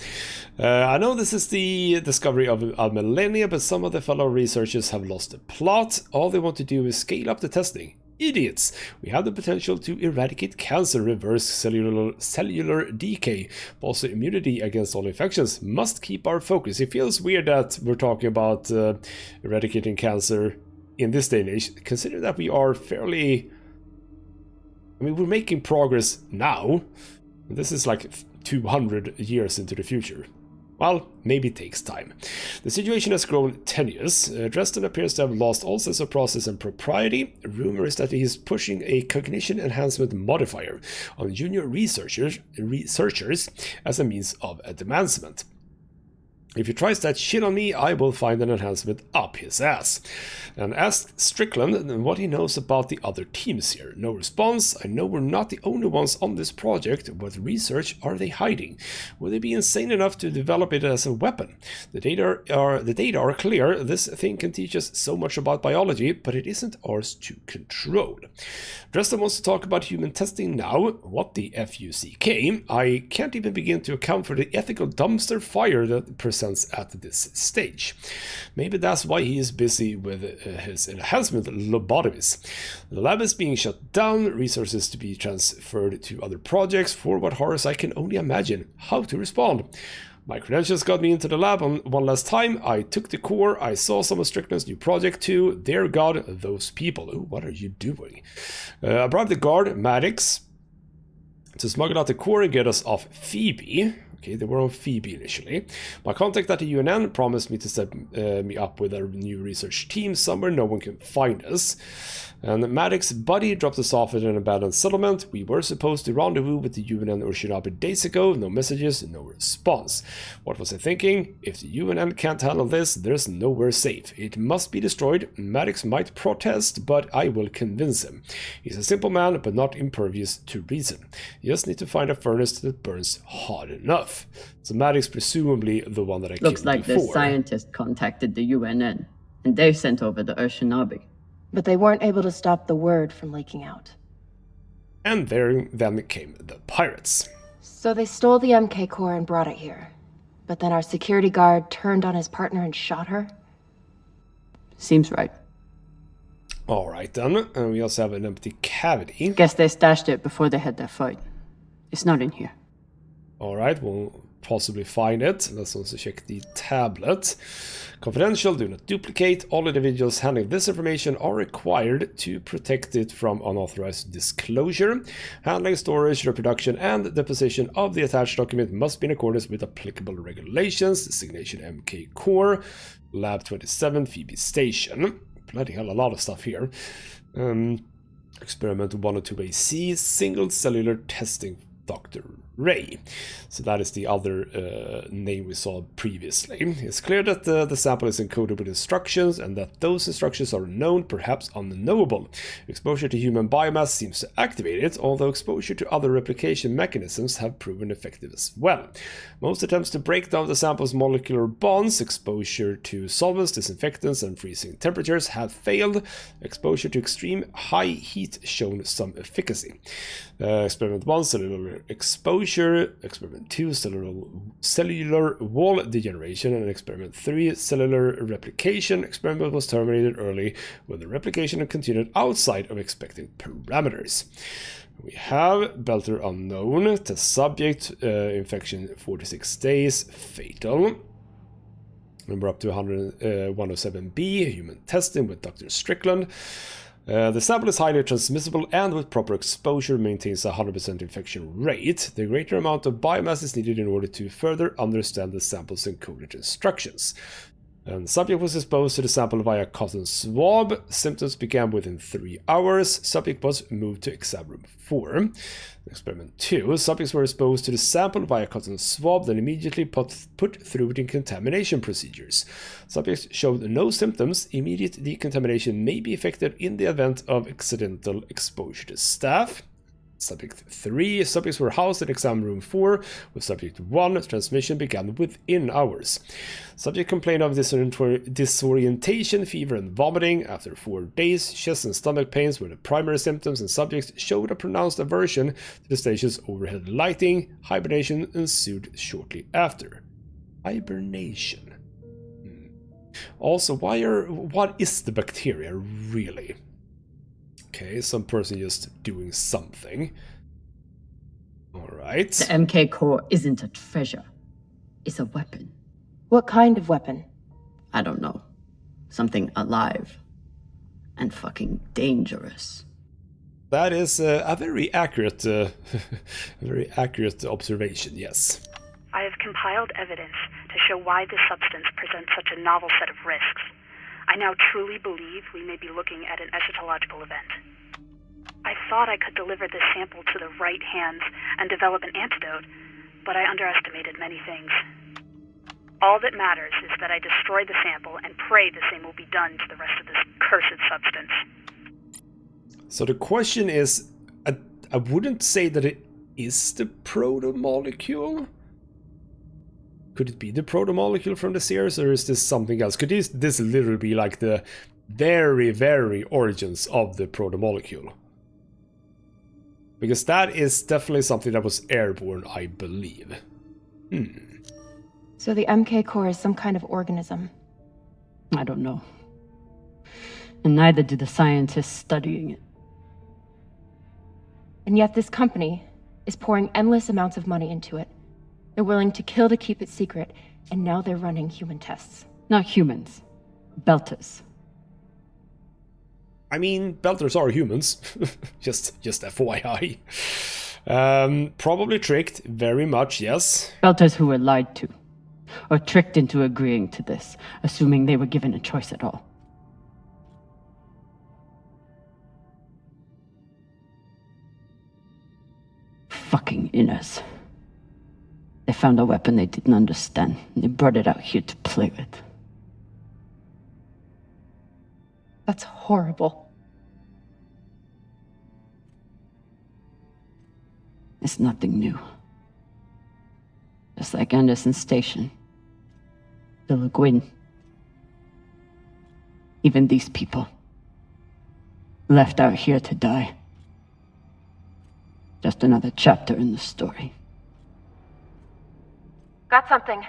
I know this is the discovery of a millennia, but some of the fellow researchers have lost the plot. All they want to do is scale up the testing. Idiots! We have the potential to eradicate cancer, reverse cellular decay, bolster immunity against all infections. Must keep our focus. It feels weird that we're talking about eradicating cancer in this day and age. Consider that we are fairly... I mean, we're making progress now. This is like 200 years into the future. Well, maybe it takes time. The situation has grown tenuous. Dresden appears to have lost all sense of process and propriety. Rumor is that he is pushing a cognition enhancement modifier on junior researchers as a means of advancement. If he tries that shit on me, I will find an enhancement up his ass. And asked Strickland what he knows about the other teams here. No response. I know we're not the only ones on this project. What research are they hiding? Will they be insane enough to develop it as a weapon? The data are clear. This thing can teach us so much about biology, but it isn't ours to control. Dresden wants to talk about human testing now. What the FUCK? I can't even begin to account for the ethical dumpster fire that presents at this stage. Maybe that's why he is busy with his enhancement lobotomies. The lab is being shut down, resources to be transferred to other projects. For what horrors I can only imagine how to respond. My credentials got me into the lab one last time. I took the core. I saw some of Strickland's new project too. Dear God, those people. Ooh, what are you doing? I bribed the guard, Maddox, to smuggle out the core and get us off Phoebe. Okay, they were on Phoebe initially. My contact at the UNN promised me to set me up with a new research team somewhere no one can find us. And Maddox's buddy dropped us off at an abandoned settlement. We were supposed to rendezvous with the UNN Ushinabe days ago. No messages, no response. What was I thinking? If the UNN can't handle this, there's nowhere safe. It must be destroyed. Maddox might protest, but I will convince him. He's a simple man, but not impervious to reason. You just need to find a furnace that burns hot enough. So Maddox presumably the one that I Looks killed like before. the scientist contacted the UNN, and they sent over the Ushinabe. But they weren't able to stop the word from leaking out. And there then came the pirates. So they stole the MK core and brought it here. But then our security guard turned on his partner and shot her? Seems right. Alright then, and we also have an empty cavity. Guess they stashed it before they had their fight. It's not in here. Alright, we'll possibly find it. Let's also check the tablet. Confidential, do not duplicate. All individuals handling this information are required to protect it from unauthorized disclosure. Handling, storage, reproduction, and deposition of the attached document must be in accordance with applicable regulations. Designation MK Core, Lab 27, Phoebe Station. Bloody hell, a lot of stuff here. Experiment 102AC, single cellular testing, Dr. Ray. So that is the other name we saw previously. It's clear that the sample is encoded with instructions and that those instructions are known, perhaps unknowable. Exposure to human biomass seems to activate it, although exposure to other replication mechanisms have proven effective as well. Most attempts to break down the sample's molecular bonds, exposure to solvents, disinfectants, and freezing temperatures have failed. Exposure to extreme high heat shown some efficacy. Experiment 1, cellular exposure. Experiment 2, cellular wall degeneration, and Experiment 3, cellular replication. Experiment was terminated early when the replication continued outside of expected parameters. We have Belter unknown, test subject, infection 46 days, fatal. Number up to 107B, human testing with Dr. Strickland. The sample is highly transmissible and with proper exposure maintains a 100% infection rate. The greater amount of biomass is needed in order to further understand the sample's encoded instructions. And the subject was exposed to the sample via cotton swab. Symptoms began within 3 hours. Subject was moved to exam room 4. Experiment 2. Subjects were exposed to the sample via cotton swab, then immediately put through decontamination procedures. Subjects showed no symptoms. Immediate decontamination may be effected in the event of accidental exposure to staph. Subject 3. Subjects were housed in exam room 4. With subject 1, transmission began within hours. Subject complained of disorientation, fever, and vomiting. After 4 days, chest and stomach pains were the primary symptoms, and subjects showed a pronounced aversion to the station's overhead lighting. Hibernation ensued shortly after. Hibernation. Also, what is the bacteria really? Okay, some person just doing something. Alright. The MK core isn't a treasure. It's a weapon. What kind of weapon? I don't know. Something alive. And fucking dangerous. That is a very accurate, observation, yes. I have compiled evidence to show why this substance presents such a novel set of risks. I now truly believe we may be looking at an eschatological event. I thought I could deliver this sample to the right hands and develop an antidote, but I underestimated many things. All that matters is that I destroy the sample and pray the same will be done to the rest of this cursed substance. So the question is, I wouldn't say that it is the proto-molecule. Could it be the proto-molecule from the series, or is this something else? Could this literally be like the very, very origins of the proto-molecule? Because that is definitely something that was airborne, I believe. So the MK core is some kind of organism. I don't know. And neither do the scientists studying it. And yet this company is pouring endless amounts of money into it. They're willing to kill to keep it secret, and now they're running human tests. Not humans. Belters. I mean, Belters are humans. just FYI. Probably tricked, very much, yes. Belters who were lied to. Or tricked into agreeing to this, assuming they were given a choice at all. Fucking inners. They found a weapon they didn't understand, and they brought it out here to play with. That's horrible. It's nothing new. Just like Anderson Station. The Le Guin. Even these people. Left out here to die. Just another chapter in the story. Got something.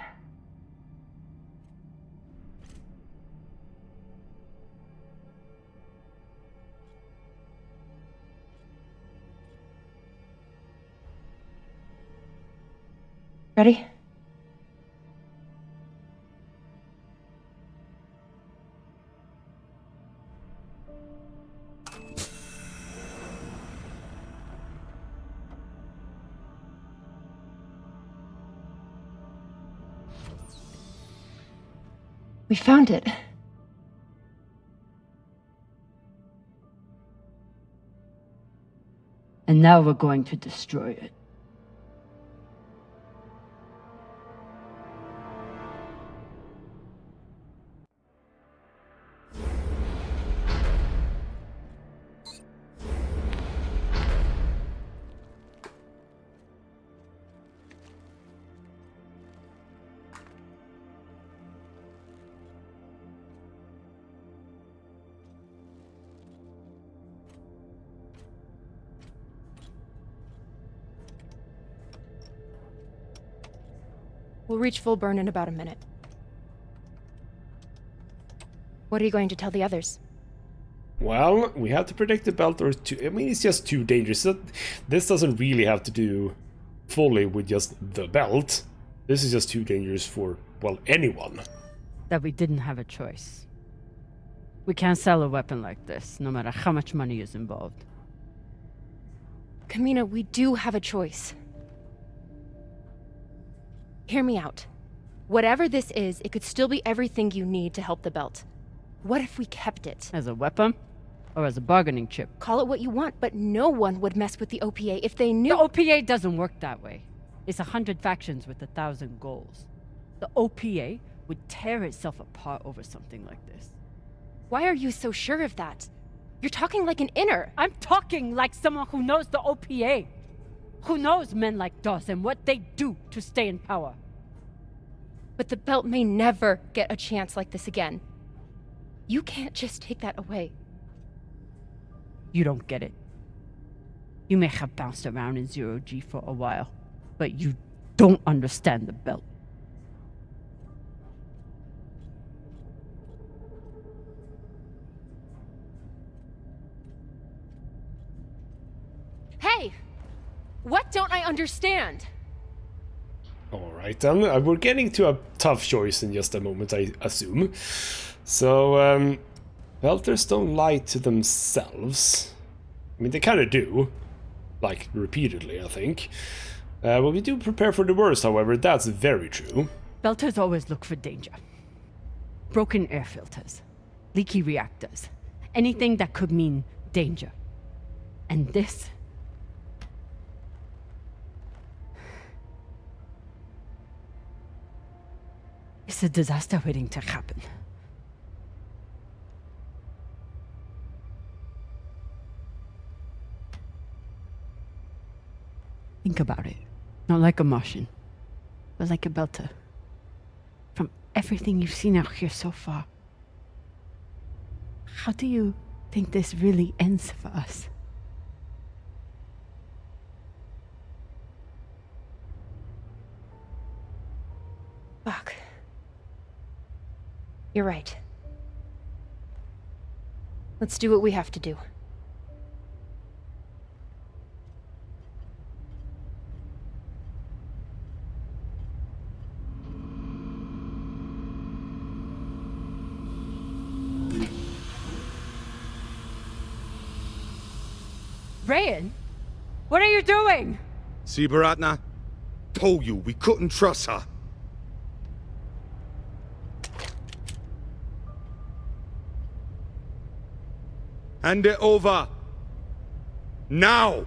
Ready? We found it. And now we're going to destroy it. We'll reach full burn in about a minute. What are you going to tell the others? Well, we have to protect the belt or two. I mean, it's just too dangerous. This doesn't really have to do fully with just the belt. This is just too dangerous for, well, anyone. That we didn't have a choice. We can't sell a weapon like this, no matter how much money is involved. Kamina, we do have a choice. Hear me out. Whatever this is, it could still be everything you need to help the belt. What if we kept it? As a weapon? Or as a bargaining chip? Call it what you want, but no one would mess with the OPA if they knew— The OPA doesn't work that way. It's 100 factions with 1,000 goals. The OPA would tear itself apart over something like this. Why are you so sure of that? You're talking like an inner. I'm talking like someone who knows the OPA. Who knows men like Doss and what they do to stay in power. But the belt may never get a chance like this again. You can't just take that away. You don't get it. You may have bounced around in zero-G for a while, but you don't understand the belt. Hey! What don't I understand? Alright then, we're getting to a tough choice in just a moment, I assume. So, Belters don't lie to themselves. I mean, they kind of do. Like, repeatedly, I think. Well, we do prepare for the worst, however, that's very true. Belters always look for danger. Broken air filters, leaky reactors, anything that could mean danger. And this... it's a disaster waiting to happen. Think about it. Not like a Martian, but like a Belter. From everything you've seen out here so far, how do you think this really ends for us? Fuck. You're right. Let's do what we have to do. Rayan? What are you doing? See, Baratna? Told you we couldn't trust her. Hand it over. Now!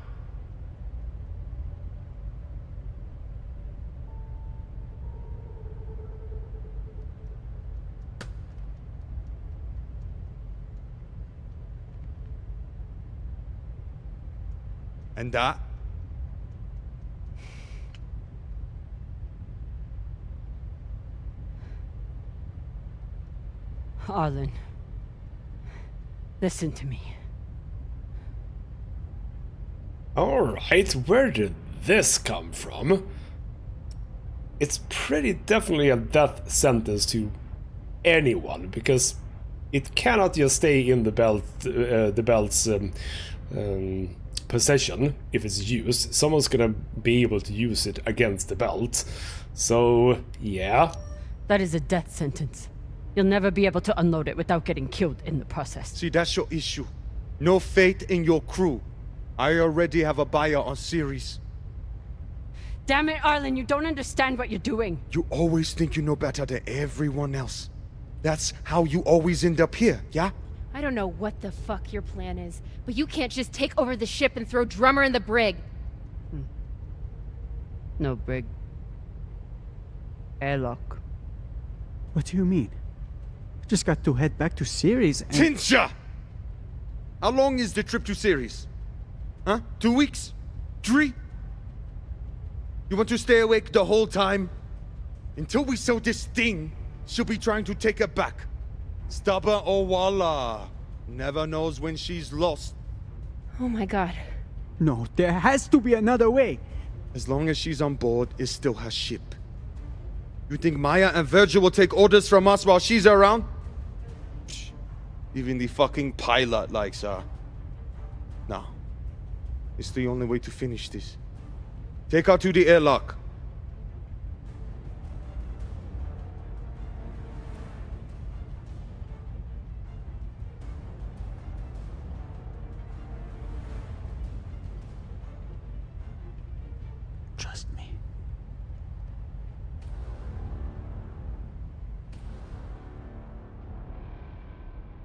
And that? Arlen, listen to me. Alright, where did this come from? It's pretty definitely a death sentence to anyone, because it cannot just stay in the belt's possession if it's used. Someone's gonna be able to use it against the belt. So, yeah. That is a death sentence. You'll never be able to unload it without getting killed in the process. See, that's your issue. No faith in your crew. I already have a buyer on Ceres. Damn it, Arlen, you don't understand what you're doing. You always think you know better than everyone else. That's how you always end up here, yeah? I don't know what the fuck your plan is, but you can't just take over the ship and throw Drummer in the brig. No brig. Airlock. What do you mean? Just got to head back to Ceres and... Tinsha! How long is the trip to Ceres? Huh? 2 weeks? 3? You want to stay awake the whole time? Until we sell this thing, she'll be trying to take it back. Stubborn or voila. Never knows when she's lost. Oh my god. No, there has to be another way. As long as she's on board, it's still her ship. You think Maya and Virgil will take orders from us while she's around? Psh, even the fucking pilot likes her. No. It's the only way to finish this. Take her to the airlock. Trust me.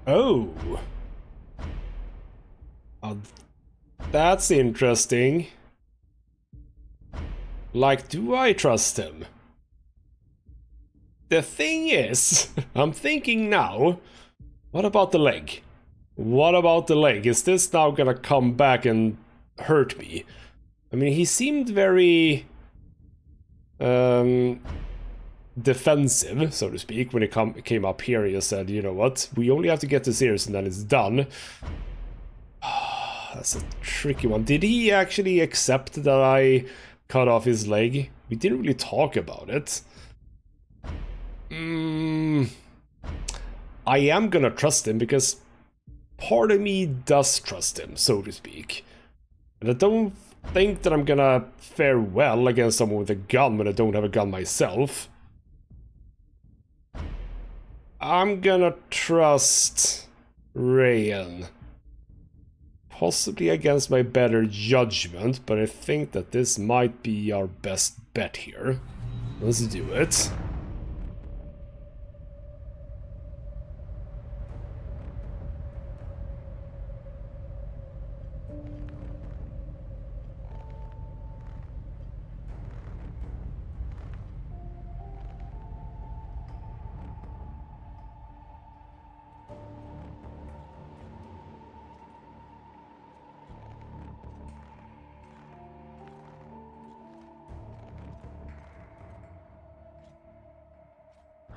Oh. That's interesting. Like, do I trust him? The thing is, I'm thinking now, what about the leg? What about the leg? Is this now gonna come back and hurt me? I mean, he seemed very defensive, so to speak, when it came up here. He said, you know what, we only have to get to Ceres and then it's done. That's a tricky one. Did he actually accept that I cut off his leg? We didn't really talk about it. I am gonna trust him because part of me does trust him, so to speak. And I don't think that I'm gonna fare well against someone with a gun when I don't have a gun myself. I'm gonna trust Ryan. Possibly against my better judgment, but I think that this might be our best bet here. Let's do it.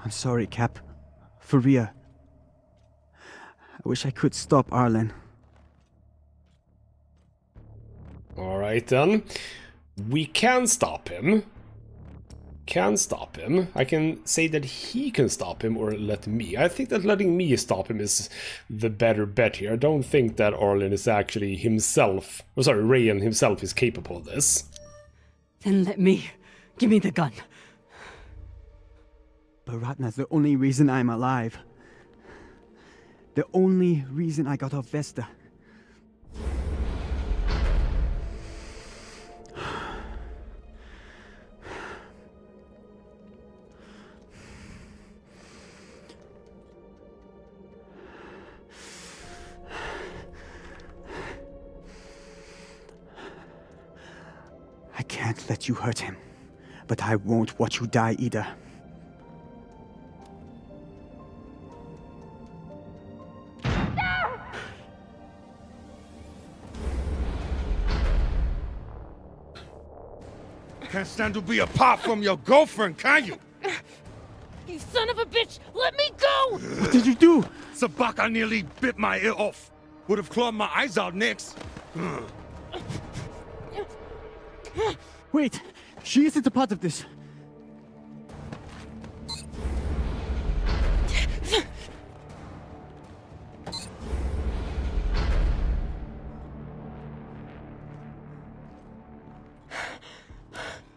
I'm sorry, Cap. For real. I wish I could stop Arlen. Alright then. We can stop him. I can say that he can stop him or let me. I think that letting me stop him is the better bet here. I don't think that Arlen is actually himself... Oh, sorry, Ryan himself is capable of this. Then let me. Give me the gun. But Ratna's the only reason I'm alive. The only reason I got off Vesta. I can't let you hurt him, but I won't watch you die either. Can't stand to be apart from your girlfriend, can you? You son of a bitch! Let me go! What did you do? Sabaka nearly bit my ear off. Would have clawed my eyes out next. Wait! She isn't a part of this.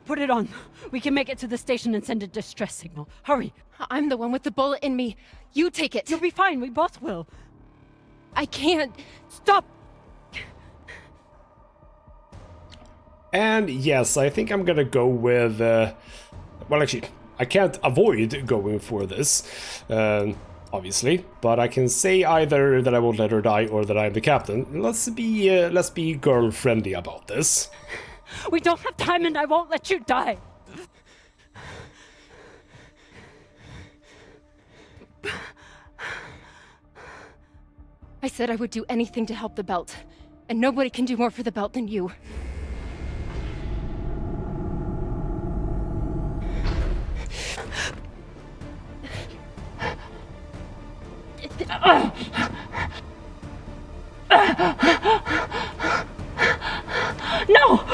Put it on. We can make it to the station and send a distress signal. Hurry. I'm the one with the bullet in me. You take it. You'll be fine. We both will. I can't. Stop! And yes, I think I'm gonna go with... well, actually, I can't avoid going for this. obviously, but I can say either that I won't let her die or that I'm the captain. Let's be girl-friendly about this. We don't have time and I won't let you die. I said I would do anything to help the Belt, and nobody can do more for the Belt than you. No!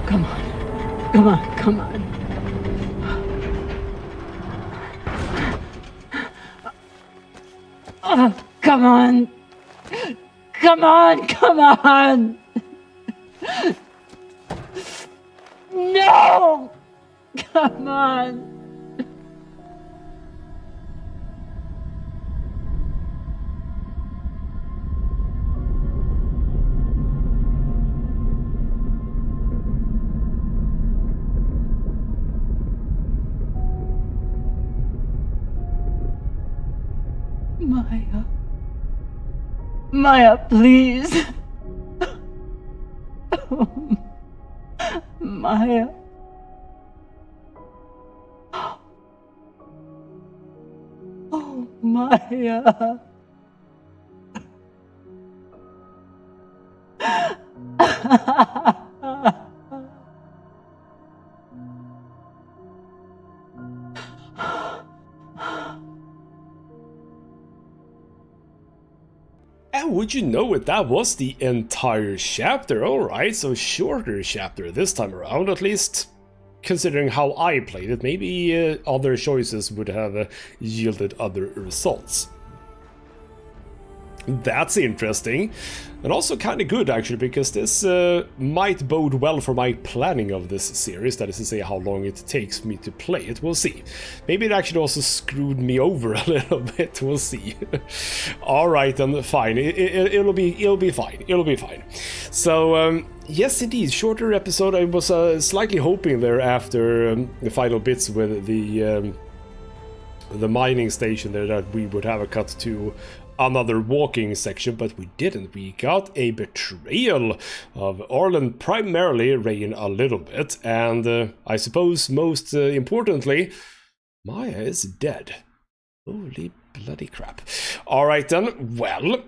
Come on. Come on, come on. Oh, come on. Come on, come on. No! Come on. Maya. Maya, please. Oh, Maya. Oh, Maya. And would you know it, that was the entire chapter. Alright, so shorter chapter this time around, at least considering how I played it. Maybe other choices would have yielded other results. That's interesting, and also kind of good actually, because this might bode well for my planning of this series, that is to say how long it takes me to play it. We'll see. Maybe it actually also screwed me over a little bit. We'll see. Alright, then fine. It'll be fine. It'll be fine. So yes, indeed, shorter episode. I was slightly hoping there after the final bits with the mining station there that we would have a cut to another walking section, but we didn't. We got a betrayal of Orlan, primarily Rain a little bit, and I suppose most importantly, Maya is dead. Holy bloody crap. Alright then, well,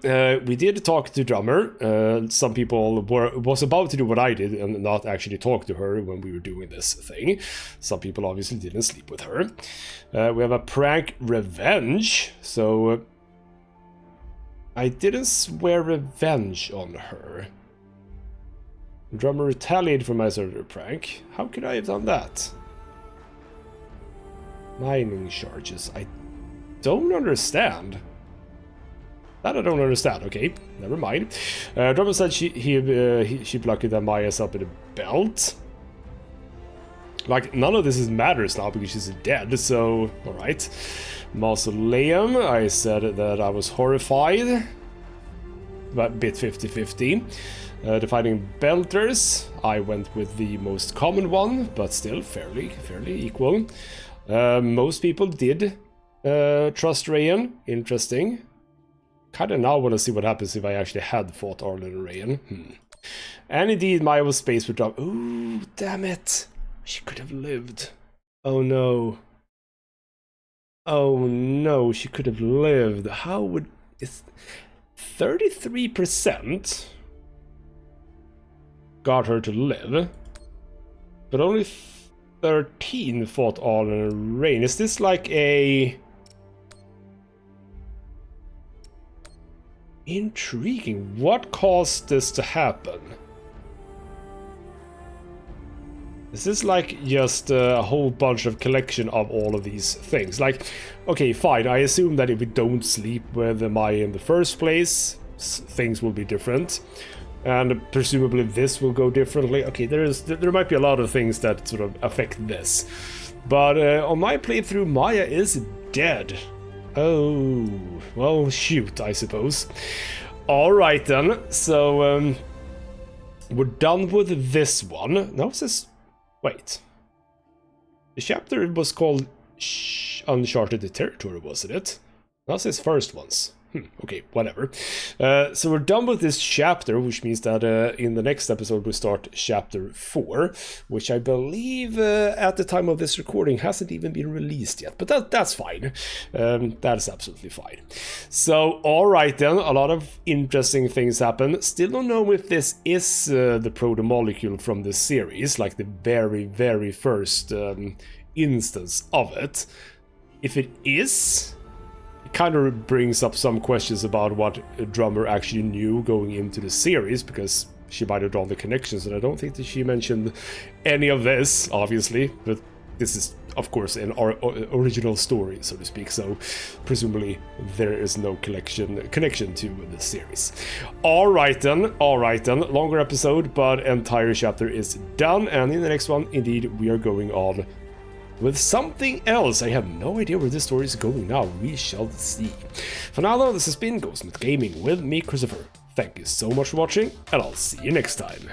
we did talk to Drummer. Some people was about to do what I did and not actually talk to her when we were doing this thing. Some people obviously didn't sleep with her. We have a prank revenge, so I didn't swear revenge on her. Drummer retaliated for my server prank. How could I have done that? Mining charges. I don't understand. That I don't understand. Okay, never mind. Drummer said she blocked that Maya's up in a belt. Like, none of this matters now because she's dead, so alright. Mausoleum, I said that I was horrified. But bit 50-50. Defining belters, I went with the most common one, but still fairly equal. Most people did trust Rayan. Interesting. Kinda now want to see what happens if I actually had fought Orlan and Rayan. And indeed, Maya was spaced with drop. Ooh, damn it. She could have lived. Oh no. Oh no, she could have lived. How would... It's 33% got her to live, but only 13 fought all in a rain. Is this like a... Intriguing. What caused this to happen? Is this like just a whole bunch of collection of all of these things? Like, okay, fine, I assume that if we don't sleep with Maya in the first place, things will be different. And presumably this will go differently. Okay, there might be a lot of things that sort of affect this. But on my playthrough, Maya is dead. Oh, well, shoot, I suppose. Alright then, so we're done with this one. Now it says, wait. The chapter was called Uncharted Territory, wasn't it? Now it says first ones. Okay, whatever. So we're done with this chapter, which means that in the next episode we start chapter 4, which I believe at the time of this recording hasn't even been released yet, but that's fine. That's absolutely fine. So, alright then, a lot of interesting things happen. Still don't know if this is the proto-molecule from the series, like the very, very first instance of it. If it is, kind of brings up some questions about what Drummer actually knew going into the series, because she might have drawn the connections, and I don't think that she mentioned any of this, obviously, but this is, of course, an original story, so to speak, so presumably there is no connection to the series. Alright then, longer episode, but entire chapter is done, and in the next one, indeed, we are going on with something else. I have no idea where this story is going now. We shall see. For now though, this has been ghostmutgaming with me, Christopher. Thank you so much for watching, and I'll see you next time.